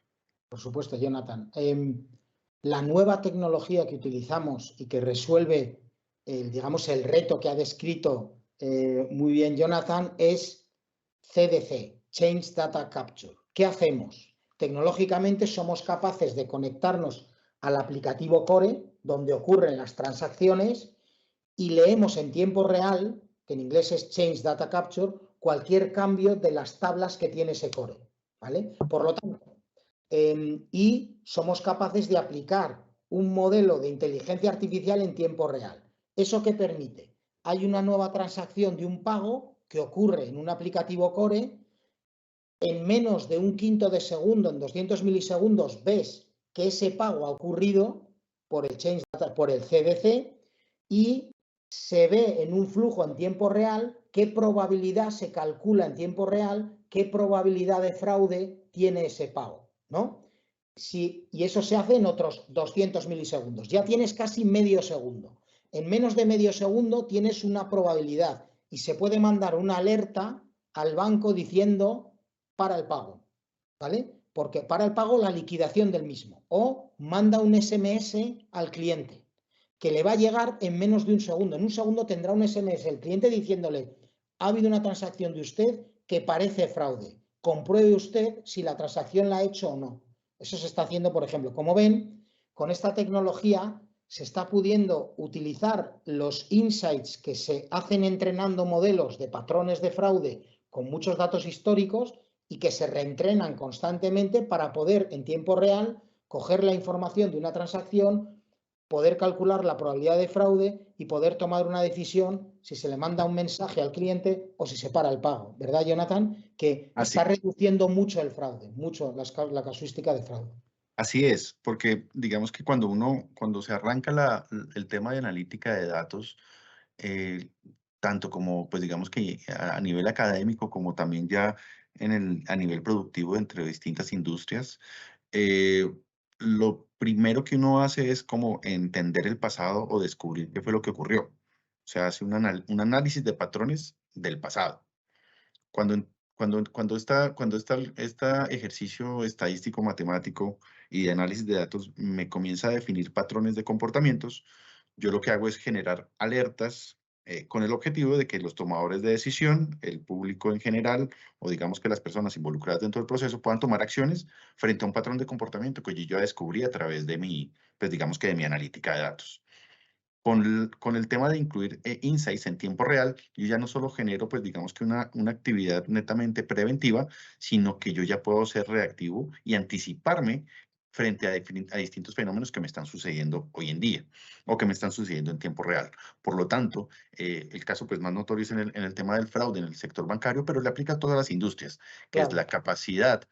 Por supuesto, Jonathan. La nueva tecnología que utilizamos y que resuelve, digamos, el reto que ha descrito muy bien Jonathan es CDC, Change Data Capture. ¿Qué hacemos? Tecnológicamente somos capaces de conectarnos al aplicativo Core, donde ocurren las transacciones, y leemos en tiempo real, que en inglés es Change Data Capture, cualquier cambio de las tablas que tiene ese Core, ¿vale? Por lo tanto, y somos capaces de aplicar un modelo de inteligencia artificial en tiempo real. ¿Eso qué permite? Hay una nueva transacción de un pago que ocurre en un aplicativo Core, en menos de un quinto de segundo, en 200 milisegundos, ves que ese pago ha ocurrido por el CDC y se ve en un flujo en tiempo real qué probabilidad se calcula en tiempo real, qué probabilidad de fraude tiene ese pago, ¿no? Y eso se hace en otros 200 milisegundos. Ya tienes casi medio segundo. En menos de medio segundo tienes una probabilidad y se puede mandar una alerta al banco diciendo para el pago, ¿vale? Porque para el pago la liquidación del mismo. O manda un SMS al cliente que le va a llegar en menos de un segundo. En un segundo tendrá un SMS el cliente diciéndole: ha habido una transacción de usted que parece fraude. Compruebe usted si la transacción la ha hecho o no. Eso se está haciendo, por ejemplo. Como ven, con esta tecnología se está pudiendo utilizar los insights que se hacen entrenando modelos de patrones de fraude con muchos datos históricos y que se reentrenan constantemente para poder en tiempo real coger la información de una transacción, poder calcular la probabilidad de fraude y poder tomar una decisión si se le manda un mensaje al cliente o si se para el pago. ¿Verdad, Jonathan? Que está reduciendo mucho el fraude, mucho la casuística de fraude. Así es, porque digamos que cuando se arranca el tema de analítica de datos, tanto como, pues digamos que a nivel académico, como también ya a nivel productivo entre distintas industrias, lo primero que uno hace es como entender el pasado o descubrir qué fue lo que ocurrió. O sea, hace un análisis de patrones del pasado. Cuando este ejercicio estadístico matemático y de análisis de datos me comienza a definir patrones de comportamientos, yo lo que hago es generar alertas con el objetivo de que los tomadores de decisión, el público en general, o digamos que las personas involucradas dentro del proceso puedan tomar acciones frente a un patrón de comportamiento que yo ya descubrí a través de mi, pues digamos que de mi analítica de datos. Con el tema de incluir insights en tiempo real, yo ya no solo genero, pues digamos que una actividad netamente preventiva, sino que yo ya puedo ser reactivo y anticiparme frente a distintos fenómenos que me están sucediendo hoy en día o que me están sucediendo en tiempo real. Por lo tanto, el caso pues más notorio es en el tema del fraude en el sector bancario, pero le aplica a todas las industrias, que es Claro. la capacidad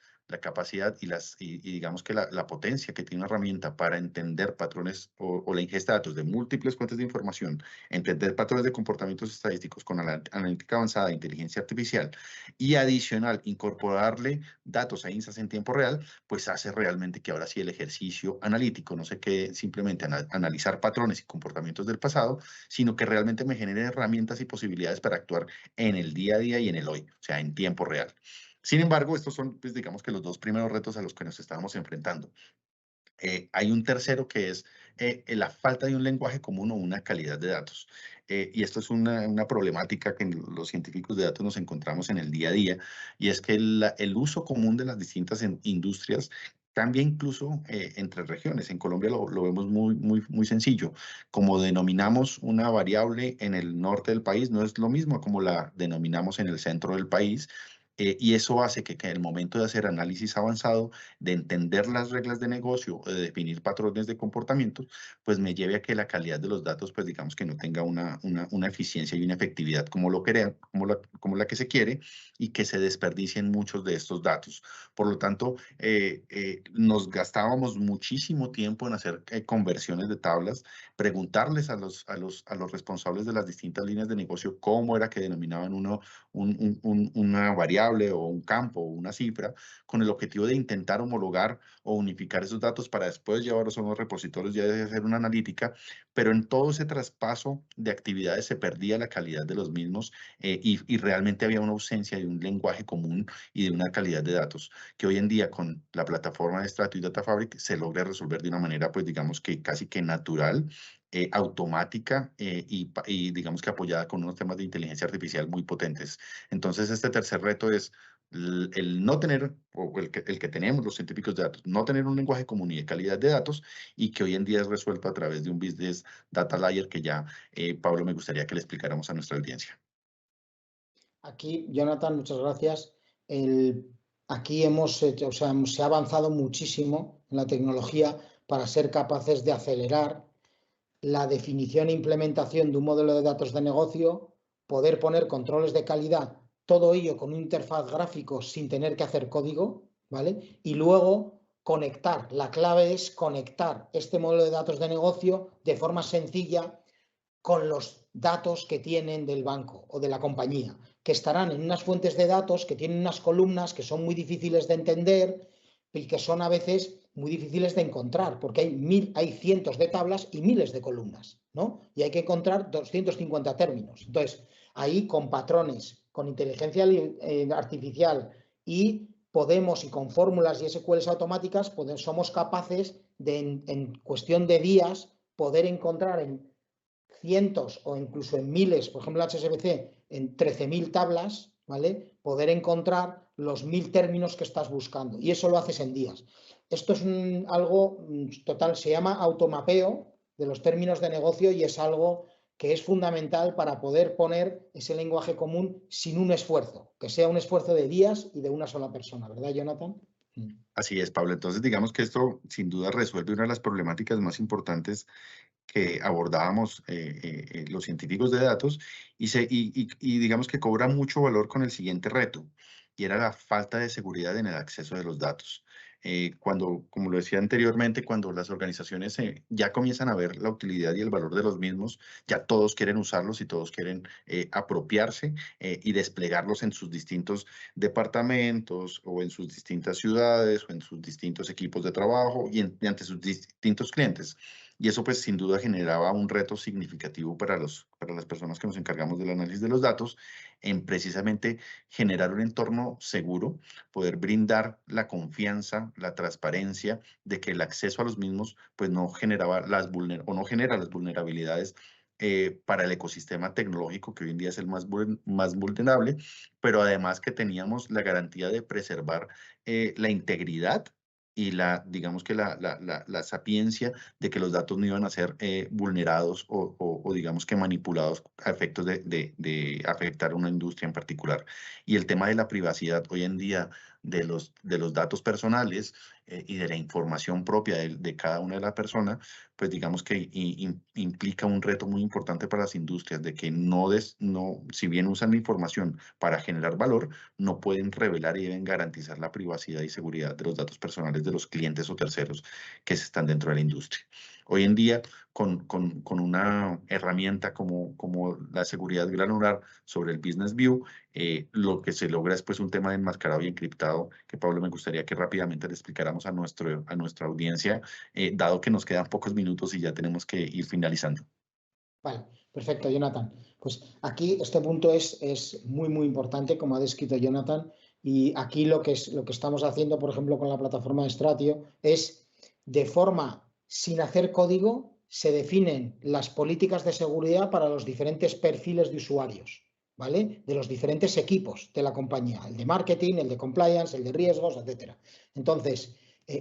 y digamos que la potencia que tiene una herramienta para entender patrones o la ingesta de datos de múltiples fuentes de información, entender patrones de comportamientos estadísticos con analítica avanzada de inteligencia artificial y adicional incorporarle datos a insights en tiempo real, pues hace realmente que ahora sí el ejercicio analítico no se quede simplemente analizar patrones y comportamientos del pasado, sino que realmente me genere herramientas y posibilidades para actuar en el día a día y en el hoy, o sea, en tiempo real. Sin embargo, estos son, pues, digamos que los dos primeros retos a los que nos estábamos enfrentando. Hay un tercero que es la falta de un lenguaje común o una calidad de datos. Y esto es una problemática que los científicos de datos nos encontramos en el día a día, y es que el uso común de las distintas industrias cambia incluso entre regiones. En Colombia lo vemos muy sencillo. Como denominamos una variable en el norte del país, no es lo mismo como la denominamos en el centro del país. Y eso hace que en el momento de hacer análisis avanzado, de entender las reglas de negocio o de definir patrones de comportamiento, pues me lleve a que la calidad de los datos, pues digamos que no tenga una eficiencia y una efectividad como la que se quiere, y que se desperdicien muchos de estos datos. Por lo tanto, nos gastábamos muchísimo tiempo en hacer conversiones de tablas, preguntarles a los responsables de las distintas líneas de negocio cómo era que denominaban una variable o un campo o una cifra, con el objetivo de intentar homologar o unificar esos datos para después llevarlos a unos repositorios y hacer una analítica, pero en todo ese traspaso de actividades se perdía la calidad de los mismos, y realmente había una ausencia de un lenguaje común y de una calidad de datos que hoy en día con la plataforma de Strato y Data Fabric se logra resolver de una manera, pues digamos que casi que natural, automática, y digamos que apoyada con unos temas de inteligencia artificial muy potentes. Entonces, este tercer reto es el no tener, o el que tenemos los científicos de datos, no tener un lenguaje común y de calidad de datos, y que hoy en día es resuelto a través de un Business Data Layer que ya, Pablo, me gustaría que le explicáramos a nuestra audiencia. Aquí, Jonathan, muchas gracias. Aquí hemos hecho, o sea, se ha avanzado muchísimo en la tecnología para ser capaces de acelerar la definición e implementación de un modelo de datos de negocio, poder poner controles de calidad, todo ello con un interfaz gráfico sin tener que hacer código, ¿vale? Y luego conectar, la clave es conectar este modelo de datos de negocio de forma sencilla con los datos que tienen del banco o de la compañía, que estarán en unas fuentes de datos que tienen unas columnas que son muy difíciles de entender y que son a veces muy difíciles de encontrar, porque hay cientos de tablas y miles de columnas, ¿no? Y hay que encontrar 250 términos. Entonces, ahí con patrones, con inteligencia artificial y podemos, y con fórmulas y SQLs automáticas, somos capaces de, en cuestión de días, poder encontrar en cientos o incluso en miles, por ejemplo, HSBC, en 13.000 tablas, ¿vale? Poder encontrar los 1.000 términos que estás buscando. Y eso lo haces en días. Esto es algo total, se llama automapeo de los términos de negocio y es algo que es fundamental para poder poner ese lenguaje común sin un esfuerzo, que sea un esfuerzo de días y de una sola persona, ¿verdad, Jonathan? Así es, Pablo. Entonces, digamos que esto sin duda resuelve una de las problemáticas más importantes que abordábamos los científicos de datos, y digamos que cobra mucho valor con el siguiente reto, y era la falta de seguridad en el acceso de los datos. Como lo decía anteriormente, cuando las organizaciones ya comienzan a ver la utilidad y el valor de los mismos, ya todos quieren usarlos y todos quieren apropiarse y desplegarlos en sus distintos departamentos o en sus distintas ciudades o en sus distintos equipos de trabajo y ante sus distintos clientes. Y eso pues sin duda generaba un reto significativo para las personas que nos encargamos del análisis de los datos, en precisamente generar un entorno seguro, poder brindar la confianza, la transparencia de que el acceso a los mismos pues no generaba no genera las vulnerabilidades para el ecosistema tecnológico, que hoy en día es el más vulnerable, pero además que teníamos la garantía de preservar la integridad y digamos que la sapiencia de que los datos no iban a ser vulnerados o digamos que manipulados a efectos de afectar una industria en particular. Y el tema de la privacidad hoy en día de los datos personales y de la información propia de cada una de las personas, pues digamos que implica un reto muy importante para las industrias de que si bien usan la información para generar valor, no pueden revelar y deben garantizar la privacidad y seguridad de los datos personales de los clientes o terceros que están dentro de la industria. Hoy en día, con una herramienta como la seguridad granular sobre el Business View, lo que se logra es pues un tema de enmascarado y encriptado que, Pablo, me gustaría que rápidamente le explicáramos a nuestra audiencia, dado que nos quedan pocos minutos y ya tenemos que ir finalizando. Vale, perfecto, Jonathan. Pues aquí este punto es muy, muy importante, como ha descrito Jonathan, y aquí lo que estamos haciendo, por ejemplo, con la plataforma de Stratio, es de forma sin hacer código, se definen las políticas de seguridad para los diferentes perfiles de usuarios, ¿vale? De los diferentes equipos de la compañía, el de marketing, el de compliance, el de riesgos, etcétera. Entonces,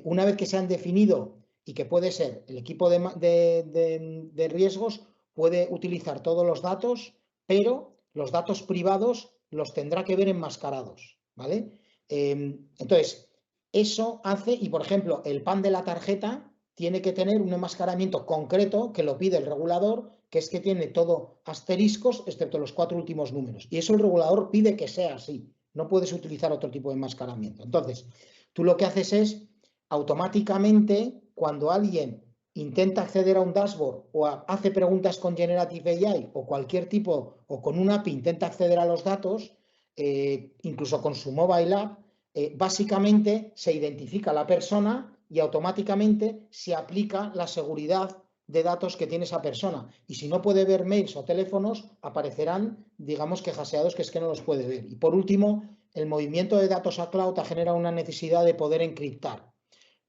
una vez que se han definido y que puede ser el equipo de riesgos, puede utilizar todos los datos, pero los datos privados los tendrá que ver enmascarados, ¿vale? Entonces, eso hace, y por ejemplo, el PAN de la tarjeta tiene que tener un enmascaramiento concreto que lo pide el regulador, que es que tiene todo asteriscos, excepto los 4 últimos números. Y eso el regulador pide que sea así. No puedes utilizar otro tipo de enmascaramiento. Entonces, tú lo que haces es, automáticamente, cuando alguien intenta acceder a un dashboard o hace preguntas con Generative AI o cualquier tipo, o con una API intenta acceder a los datos, incluso con su mobile app, básicamente se identifica la persona y automáticamente se aplica la seguridad de datos que tiene esa persona. Y si no puede ver mails o teléfonos, aparecerán, digamos que haseados, que es que no los puede ver. Y por último, el movimiento de datos a cloud genera una necesidad de poder encriptar,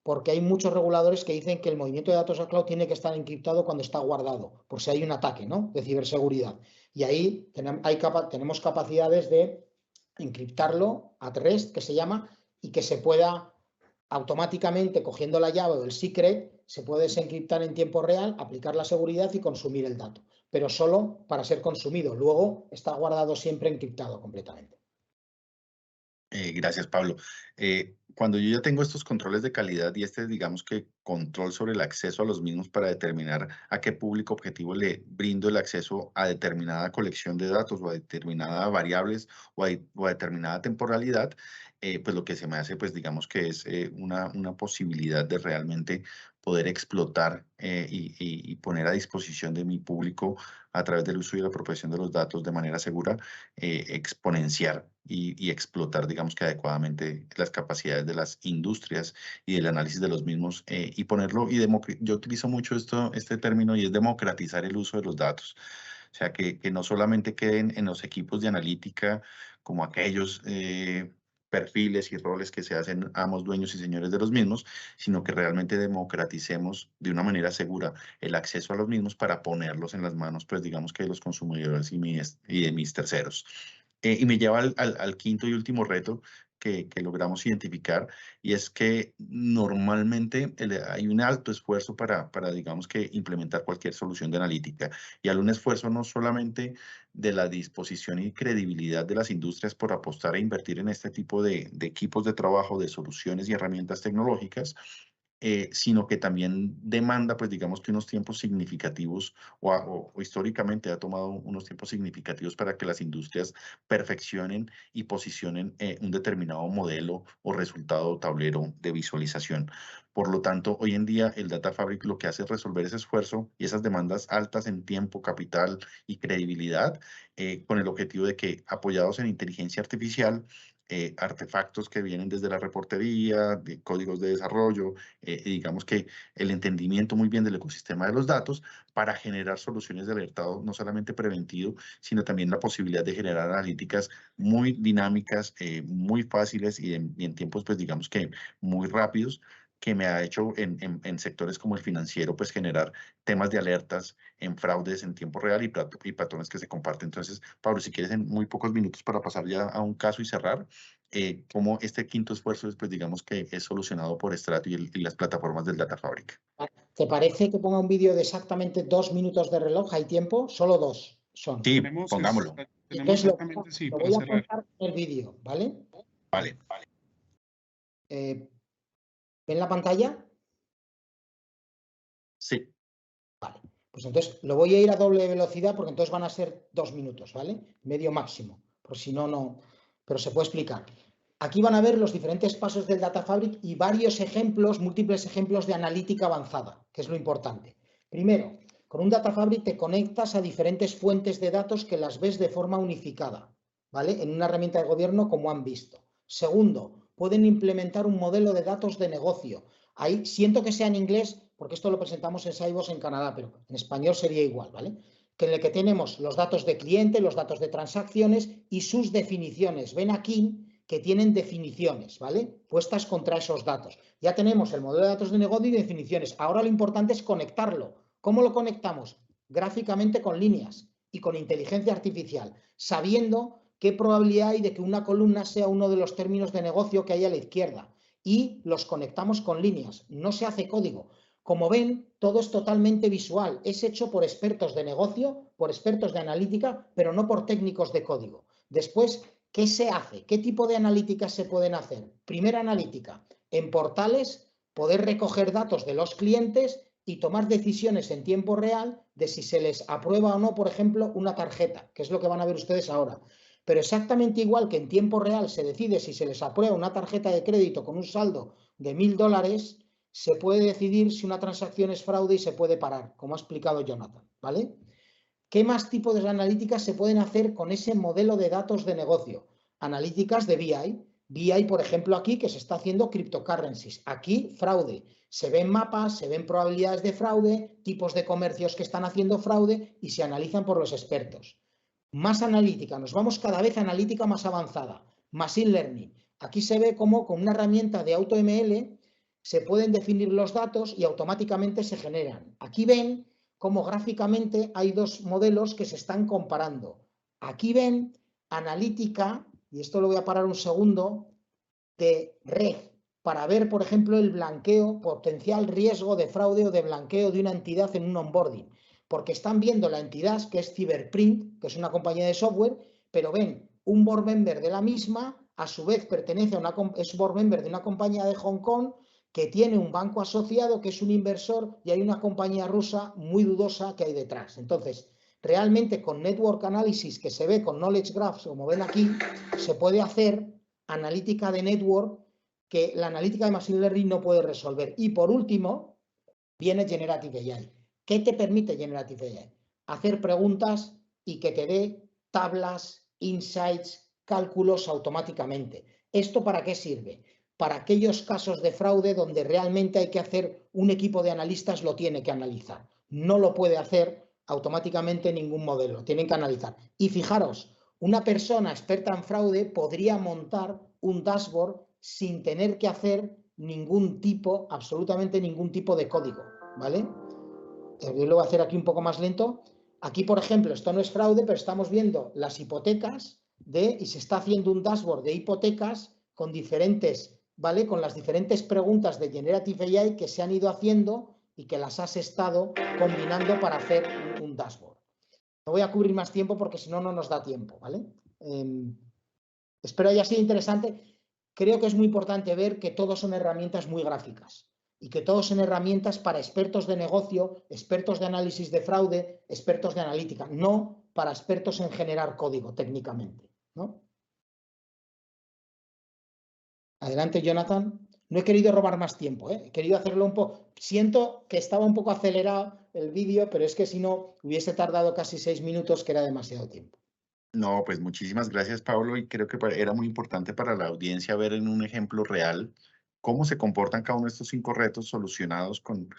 porque hay muchos reguladores que dicen que el movimiento de datos a cloud tiene que estar encriptado cuando está guardado, por si hay un ataque, ¿no?, de ciberseguridad. Y ahí tenemos capacidades de encriptarlo at rest, que se llama, y que se pueda automáticamente, cogiendo la llave o el secret, se puede desencriptar en tiempo real, aplicar la seguridad y consumir el dato, pero solo para ser consumido. Luego está guardado siempre encriptado completamente. Gracias, Pablo. Cuando yo ya tengo estos controles de calidad y digamos que control sobre el acceso a los mismos para determinar a qué público objetivo le brindo el acceso a determinada colección de datos o a determinadas variables o a determinada temporalidad, pues lo que se me hace, pues digamos que es una posibilidad de realmente poder explotar y poner a disposición de mi público a través del uso y la apropiación de los datos de manera segura, exponenciar y explotar, digamos que adecuadamente, las capacidades de las industrias y del análisis de los mismos y ponerlo, yo utilizo mucho este término y es democratizar el uso de los datos. O sea, que no solamente queden en los equipos de analítica como aquellos perfiles y roles que se hacen amos, dueños y señores de los mismos, sino que realmente democraticemos de una manera segura el acceso a los mismos para ponerlos en las manos, pues digamos que de los consumidores y de mis terceros. Y me lleva al quinto y último reto que logramos identificar, y es que normalmente hay un alto esfuerzo para, digamos que, implementar cualquier solución de analítica, y hay un esfuerzo no solamente de la disposición y credibilidad de las industrias por apostar e invertir en este tipo de equipos de trabajo, de soluciones y herramientas tecnológicas, sino que también demanda, pues digamos que unos tiempos significativos o históricamente ha tomado unos tiempos significativos para que las industrias perfeccionen y posicionen un determinado modelo o resultado o tablero de visualización. Por lo tanto, hoy en día el Data Fabric lo que hace es resolver ese esfuerzo y esas demandas altas en tiempo, capital y credibilidad, con el objetivo de que, apoyados en inteligencia artificial, artefactos que vienen desde la reportería, de códigos de desarrollo, digamos que el entendimiento muy bien del ecosistema de los datos, para generar soluciones de alertado no solamente preventivo, sino también la posibilidad de generar analíticas muy dinámicas, muy fáciles y en tiempos, pues digamos que muy rápidos, que me ha hecho en sectores como el financiero, pues generar temas de alertas en fraudes en tiempo real y patrones que se comparten. Entonces, Pablo, si quieres en muy pocos minutos para pasar ya a un caso y cerrar, cómo este quinto esfuerzo, pues digamos que es solucionado por Strato y las plataformas del Data Fabric. ¿Te parece que ponga un vídeo de exactamente 2 minutos de reloj? ¿Hay tiempo? Solo 2 son. Sí, Tenemos pongámoslo. Entonces exactamente, sí, lo para voy a cerrar. contar en el vídeo, ¿vale? Vale. ¿Ven la pantalla? Sí. Vale. Pues entonces lo voy a ir a doble velocidad porque entonces van a ser 2 minutos, ¿vale? Medio máximo, por si no, no. Pero se puede explicar. Aquí van a ver los diferentes pasos del Data Fabric y varios ejemplos, múltiples ejemplos de analítica avanzada, que es lo importante. Primero, con un Data Fabric te conectas a diferentes fuentes de datos que las ves de forma unificada, ¿vale? En una herramienta de gobierno como han visto. Segundo, pueden implementar un modelo de datos de negocio. Ahí siento que sea en inglés porque esto lo presentamos en Sibos en Canadá, pero en español sería igual, ¿vale? Que en el que tenemos los datos de cliente, los datos de transacciones y sus definiciones. Ven aquí que tienen definiciones, ¿vale? Puestas contra esos datos. Ya tenemos el modelo de datos de negocio y definiciones. Ahora lo importante es conectarlo. ¿Cómo lo conectamos? Gráficamente con líneas y con inteligencia artificial, sabiendo qué probabilidad hay de que una columna sea uno de los términos de negocio que hay a la izquierda. Y los conectamos con líneas. No se hace código. Como ven, todo es totalmente visual. Es hecho por expertos de negocio, por expertos de analítica, pero no por técnicos de código. Después, ¿qué se hace? ¿Qué tipo de analíticas se pueden hacer? Primera analítica, en portales, poder recoger datos de los clientes y tomar decisiones en tiempo real de si se les aprueba o no, por ejemplo, una tarjeta, que es lo que van a ver ustedes ahora. Pero exactamente igual que en tiempo real se decide si se les aprueba una tarjeta de crédito con un saldo de $1000, se puede decidir si una transacción es fraude y se puede parar, como ha explicado Jonathan, ¿vale? ¿Qué más tipos de analíticas se pueden hacer con ese modelo de datos de negocio? Analíticas de BI. BI, por ejemplo, aquí que se está haciendo cryptocurrencies. Aquí, fraude. Se ven mapas, se ven probabilidades de fraude, tipos de comercios que están haciendo fraude y se analizan por los expertos. Más analítica. Nos vamos cada vez a analítica más avanzada. Machine Learning. Aquí se ve cómo con una herramienta de AutoML se pueden definir los datos y automáticamente se generan. Aquí ven cómo gráficamente hay dos modelos que se están comparando. Aquí ven analítica, y esto lo voy a parar un segundo, de red, para ver, por ejemplo, el blanqueo, potencial riesgo de fraude o de blanqueo de una entidad en un onboarding. Porque están viendo la entidad que es Cyberprint, que es una compañía de software, pero ven un board member de la misma, a su vez pertenece a es board member de una compañía de Hong Kong que tiene un banco asociado que es un inversor y hay una compañía rusa muy dudosa que hay detrás. Entonces, realmente con Network Analysis que se ve con Knowledge Graphs, como ven aquí, se puede hacer analítica de network que la analítica de Machine Learning no puede resolver. Y por último, viene Generative AI. ¿Qué te permite Generative AI? Hacer preguntas y que te dé tablas, insights, cálculos automáticamente. ¿Esto para qué sirve? Para aquellos casos de fraude donde realmente hay que hacer, un equipo de analistas lo tiene que analizar. No lo puede hacer automáticamente ningún modelo, tienen que analizar. Y fijaros, una persona experta en fraude podría montar un dashboard sin tener que hacer ningún tipo, absolutamente ningún tipo de código, ¿vale? Yo lo voy a hacer aquí un poco más lento. Aquí, por ejemplo, esto no es fraude, pero estamos viendo las hipotecas y se está haciendo un dashboard de hipotecas con diferentes, ¿vale? Con las diferentes preguntas de Generative AI que se han ido haciendo y que las has estado combinando para hacer un dashboard. No voy a cubrir más tiempo porque si no, no nos da tiempo, ¿vale? Espero haya sido interesante. Creo que es muy importante ver que todos son herramientas muy gráficas y que todos son herramientas para expertos de negocio, expertos de análisis de fraude, expertos de analítica, no para expertos en generar código técnicamente, ¿no? Adelante, Jonathan. No he querido robar más tiempo, ¿eh? He querido hacerlo un poco. Siento que estaba un poco acelerado el vídeo, pero es que si no, hubiese tardado casi 6 minutos, que era demasiado tiempo. No, pues muchísimas gracias, Pablo, y creo que era muy importante para la audiencia ver en un ejemplo real cómo se comportan cada uno de estos 5 retos solucionados con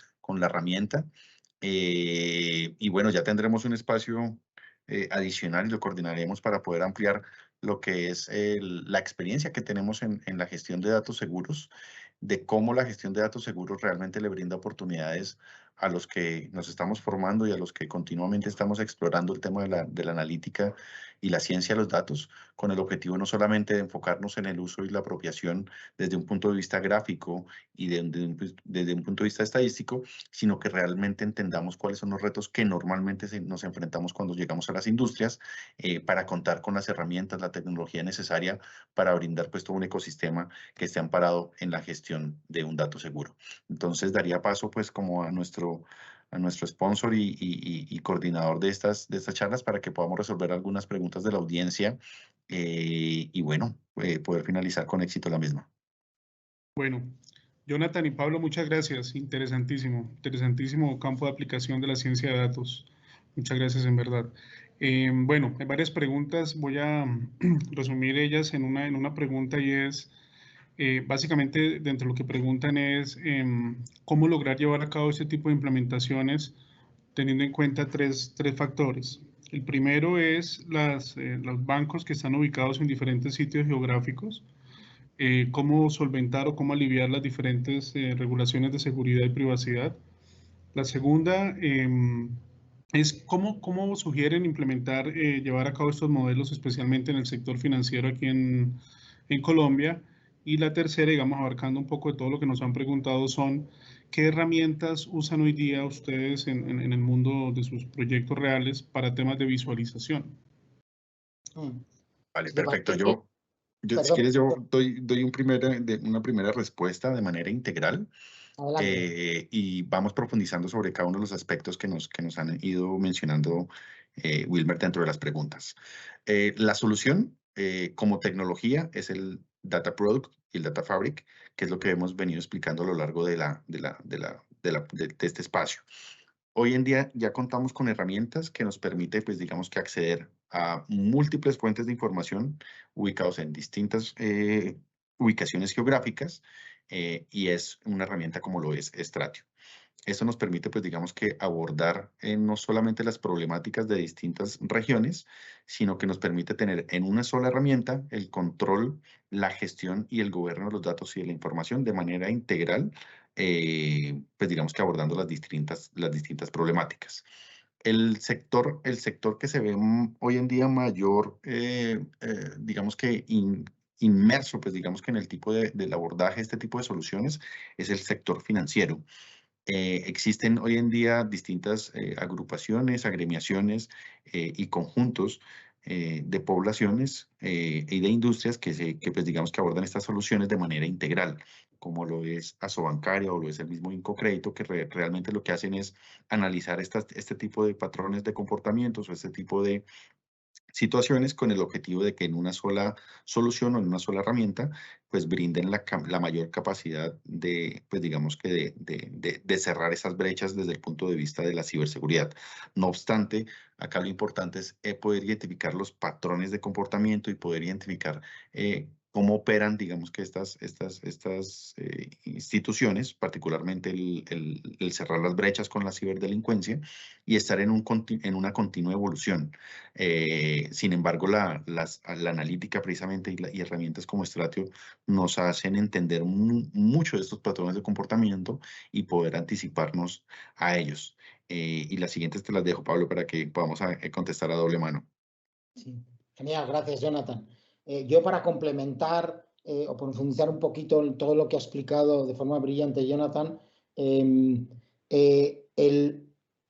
la herramienta. Y bueno, ya tendremos un espacio adicional y lo coordinaremos para poder ampliar lo que es la experiencia que tenemos en la gestión de datos seguros. de cómo la gestión de datos seguros realmente le brinda oportunidades a los que nos estamos formando y a los que continuamente estamos explorando el tema de la analítica y la ciencia de los datos, con el objetivo no solamente de enfocarnos en el uso y la apropiación desde un punto de vista gráfico y desde un punto de vista estadístico, sino que realmente entendamos cuáles son los retos que normalmente nos enfrentamos cuando llegamos a las industrias, para contar con las herramientas, la tecnología necesaria para brindar pues todo un ecosistema que esté amparado en la gestión de un dato seguro. Entonces daría paso pues como a nuestro sponsor y coordinador de estas charlas para que podamos resolver algunas preguntas de la audiencia, y bueno, poder finalizar con éxito la misma. Bueno, Jonathan y Pablo, muchas gracias. Interesantísimo, interesantísimo campo de aplicación de la ciencia de datos. Muchas gracias, en verdad. Bueno, hay varias preguntas. Voy a resumir ellas en una pregunta y es, básicamente, dentro de lo que preguntan es cómo lograr llevar a cabo este tipo de implementaciones teniendo en cuenta tres factores. El primero es los bancos que están ubicados en diferentes sitios geográficos. Cómo solventar o cómo aliviar las diferentes regulaciones de seguridad y privacidad. La segunda es cómo sugieren implementar, llevar a cabo estos modelos, especialmente en el sector financiero aquí en Colombia. Y la tercera, digamos, abarcando un poco de todo lo que nos han preguntado, son qué herramientas usan hoy día ustedes en el mundo de sus proyectos reales para temas de visualización. Vale, perfecto. Si quieres, yo doy una primera respuesta de manera integral. Y vamos profundizando sobre cada uno de los aspectos que nos han ido mencionando, Wilmer, dentro de las preguntas. La solución como tecnología es el Data Product y el Data Fabric, que es lo que hemos venido explicando a lo largo de este espacio. Hoy en día ya contamos con herramientas que nos permiten, pues digamos que acceder a múltiples fuentes de información ubicados en distintas ubicaciones geográficas, y es una herramienta como lo es Stratio. Esto nos permite, pues digamos que abordar no solamente las problemáticas de distintas regiones, sino que nos permite tener en una sola herramienta el control, la gestión y el gobierno de los datos y de la información de manera integral, pues digamos que abordando las distintas problemáticas. El sector que se ve hoy en día mayor, digamos que inmerso, pues digamos que en el tipo del abordaje de este tipo de soluciones, es el sector financiero. Existen hoy en día distintas agrupaciones, agremiaciones y conjuntos de poblaciones y de industrias que pues digamos que abordan estas soluciones de manera integral, como lo es Asobancaria o lo es el mismo Incocrédito, que realmente lo que hacen es analizar este tipo de patrones de comportamientos o este tipo de situaciones con el objetivo de que en una sola solución o en una sola herramienta, pues brinden la mayor capacidad de, pues digamos que de cerrar esas brechas desde el punto de vista de la ciberseguridad. No obstante, acá lo importante es poder identificar los patrones de comportamiento y poder identificar cómo operan, digamos que estas instituciones, particularmente el cerrar las brechas con la ciberdelincuencia y estar en una continua evolución. Sin embargo, la analítica precisamente y herramientas como Stratio nos hacen entender mucho de estos patrones de comportamiento y poder anticiparnos a ellos. Y las siguientes te las dejo, Pablo, para que podamos contestar a doble mano. Sí, genial, gracias, Jonathan. Yo para complementar o profundizar un poquito en todo lo que ha explicado de forma brillante Jonathan,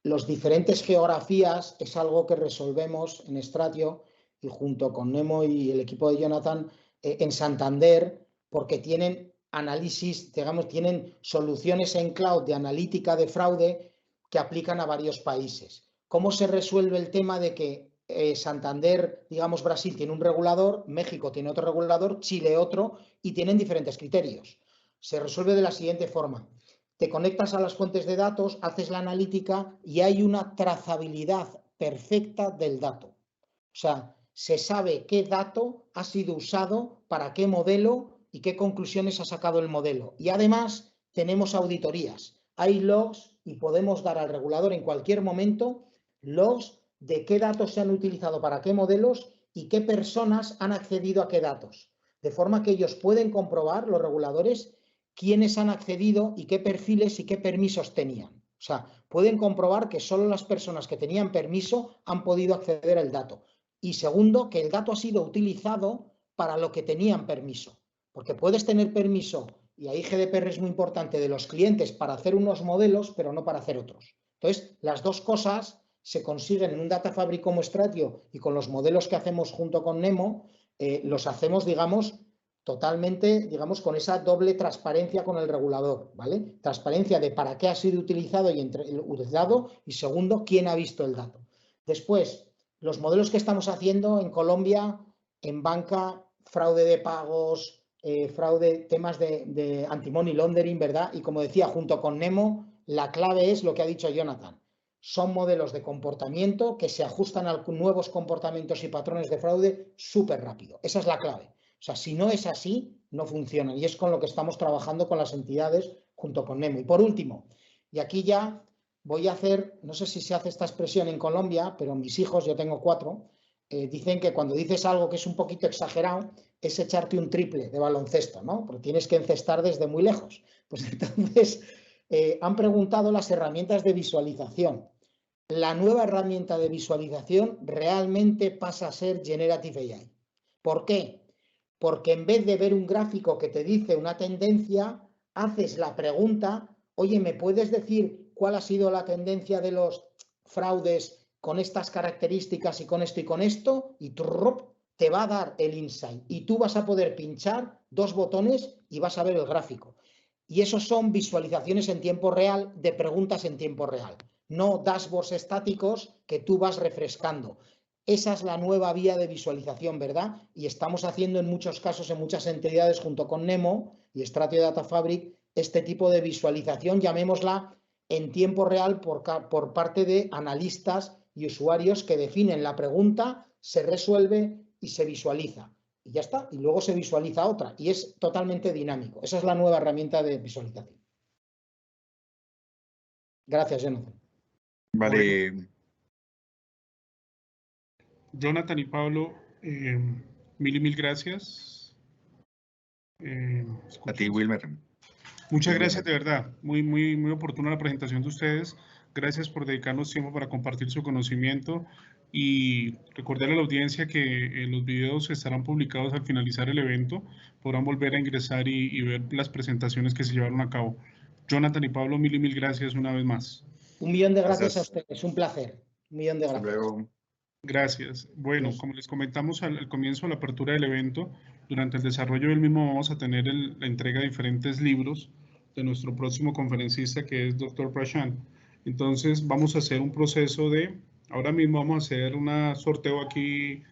los diferentes geografías es algo que resolvemos en Stratio y junto con Nemo y el equipo de Jonathan en Santander, porque tienen análisis, digamos, tienen soluciones en cloud de analítica de fraude que aplican a varios países. ¿Cómo se resuelve el tema de que Santander, digamos, Brasil tiene un regulador, México tiene otro regulador, Chile otro, y tienen diferentes criterios? Se resuelve de la siguiente forma. Te conectas a las fuentes de datos, haces la analítica y hay una trazabilidad perfecta del dato. O sea, se sabe qué dato ha sido usado, para qué modelo y qué conclusiones ha sacado el modelo. Y además tenemos auditorías. Hay logs y podemos dar al regulador en cualquier momento logs de qué datos se han utilizado para qué modelos y qué personas han accedido a qué datos. De forma que ellos pueden comprobar, los reguladores, quiénes han accedido y qué perfiles y qué permisos tenían. O sea, pueden comprobar que solo las personas que tenían permiso han podido acceder al dato. Y segundo, que el dato ha sido utilizado para lo que tenían permiso. Porque puedes tener permiso, y ahí GDPR es muy importante, de los clientes para hacer unos modelos, pero no para hacer otros. Entonces, las dos cosas se consiguen en un Data Fabric como Stratio y con los modelos que hacemos junto con Nemo, los hacemos, digamos, totalmente, digamos, con esa doble transparencia con el regulador, ¿vale? Transparencia de para qué ha sido utilizado y segundo, quién ha visto el dato. Después, los modelos que estamos haciendo en Colombia, en banca, fraude de pagos, fraude, temas de anti-money laundering, ¿verdad? Y como decía, junto con Nemo, la clave es lo que ha dicho Jonathan. Son modelos de comportamiento que se ajustan a nuevos comportamientos y patrones de fraude súper rápido. Esa es la clave. O sea, si no es así, no funcionan. Y es con lo que estamos trabajando con las entidades junto con Nemo. Y por último, y aquí ya voy a hacer, no sé si se hace esta expresión en Colombia, pero mis hijos, yo tengo 4, dicen que cuando dices algo que es un poquito exagerado, es echarte un triple de baloncesto, ¿no? Porque tienes que encestar desde muy lejos. Pues entonces, han preguntado las herramientas de visualización. La nueva herramienta de visualización realmente pasa a ser Generative AI. ¿Por qué? Porque en vez de ver un gráfico que te dice una tendencia, haces la pregunta, oye, ¿me puedes decir cuál ha sido la tendencia de los fraudes con estas características y con esto y con esto? Y te va a dar el insight y tú vas a poder pinchar 2 botones y vas a ver el gráfico. Y esos son visualizaciones en tiempo real de preguntas en tiempo real, no dashboards estáticos que tú vas refrescando. Esa es la nueva vía de visualización, ¿verdad? Y estamos haciendo en muchos casos, en muchas entidades, junto con Nemo y Stratio Data Fabric, este tipo de visualización, llamémosla en tiempo real por parte de analistas y usuarios que definen la pregunta, se resuelve y se visualiza. Y ya está, y luego se visualiza otra, y es totalmente dinámico. Esa es la nueva herramienta de visualización. Gracias, Jonathan. Vale. Bueno, Jonathan y Pablo, mil gracias. A ti, Wilmer. Muchas gracias, de verdad. Muy oportuna la presentación de ustedes. Gracias por dedicarnos tiempo para compartir su conocimiento y recordarle a la audiencia que los videos estarán publicados al finalizar el evento. Podrán volver a ingresar y ver las presentaciones que se llevaron a cabo. Jonathan y Pablo, mil gracias una vez más. 1.000.000 de gracias a ustedes. Un placer. 1.000.000 de gracias. Hasta luego. Gracias. Bueno, como les comentamos al comienzo, la apertura del evento, durante el desarrollo del mismo vamos a tener la entrega de diferentes libros de nuestro próximo conferencista, que es Dr. Prashant. Entonces, vamos a hacer un proceso ahora mismo vamos a hacer un sorteo aquí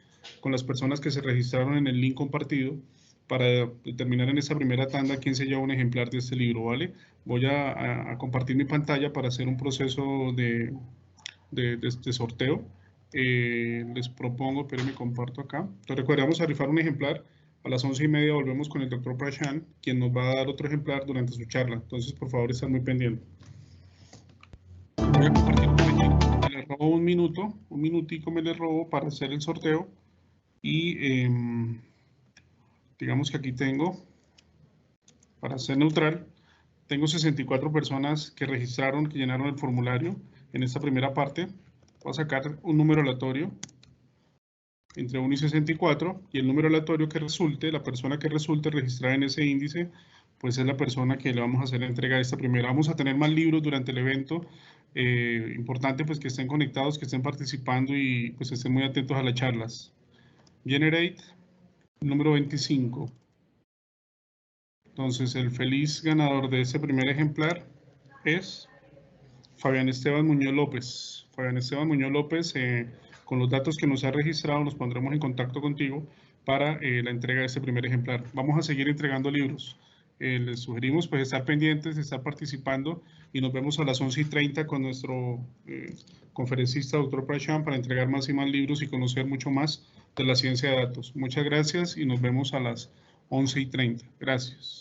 con las personas que se registraron en el link compartido para determinar en esta primera tanda quién se lleva un ejemplar de este libro, ¿vale? Voy a compartir mi pantalla para hacer un proceso de sorteo. Les propongo, pero me comparto acá. Entonces, recuerda, vamos a rifar un ejemplar. A las 11:30 volvemos con el Dr. Prashant, quien nos va a dar otro ejemplar durante su charla. Entonces, por favor, estén muy pendientes. Voy a compartir un momentito. Me les robo un minutico me les robo para hacer el sorteo. Y digamos que aquí tengo, para ser neutral, tengo 64 personas que registraron, que llenaron el formulario en esta primera parte. Voy a sacar un número aleatorio entre 1 y 64 y el número aleatorio que resulte, la persona que resulte registrada en ese índice, pues es la persona que le vamos a hacer la entrega de esta primera. Vamos a tener más libros durante el evento. Importante pues que estén conectados, que estén participando y pues estén muy atentos a las charlas. Generate, número 25. Entonces el feliz ganador de este primer ejemplar es Fabián Esteban Muñoz López. Fabián Esteban Muñoz López, con los datos que nos ha registrado, nos pondremos en contacto contigo para la entrega de este primer ejemplar. Vamos a seguir entregando libros. Les sugerimos pues estar pendientes, estar participando y nos vemos a las 11:30 con nuestro conferencista, Dr. Prashant, para entregar más y más libros y conocer mucho más de la ciencia de datos. Muchas gracias y nos vemos a las 11:30. Gracias.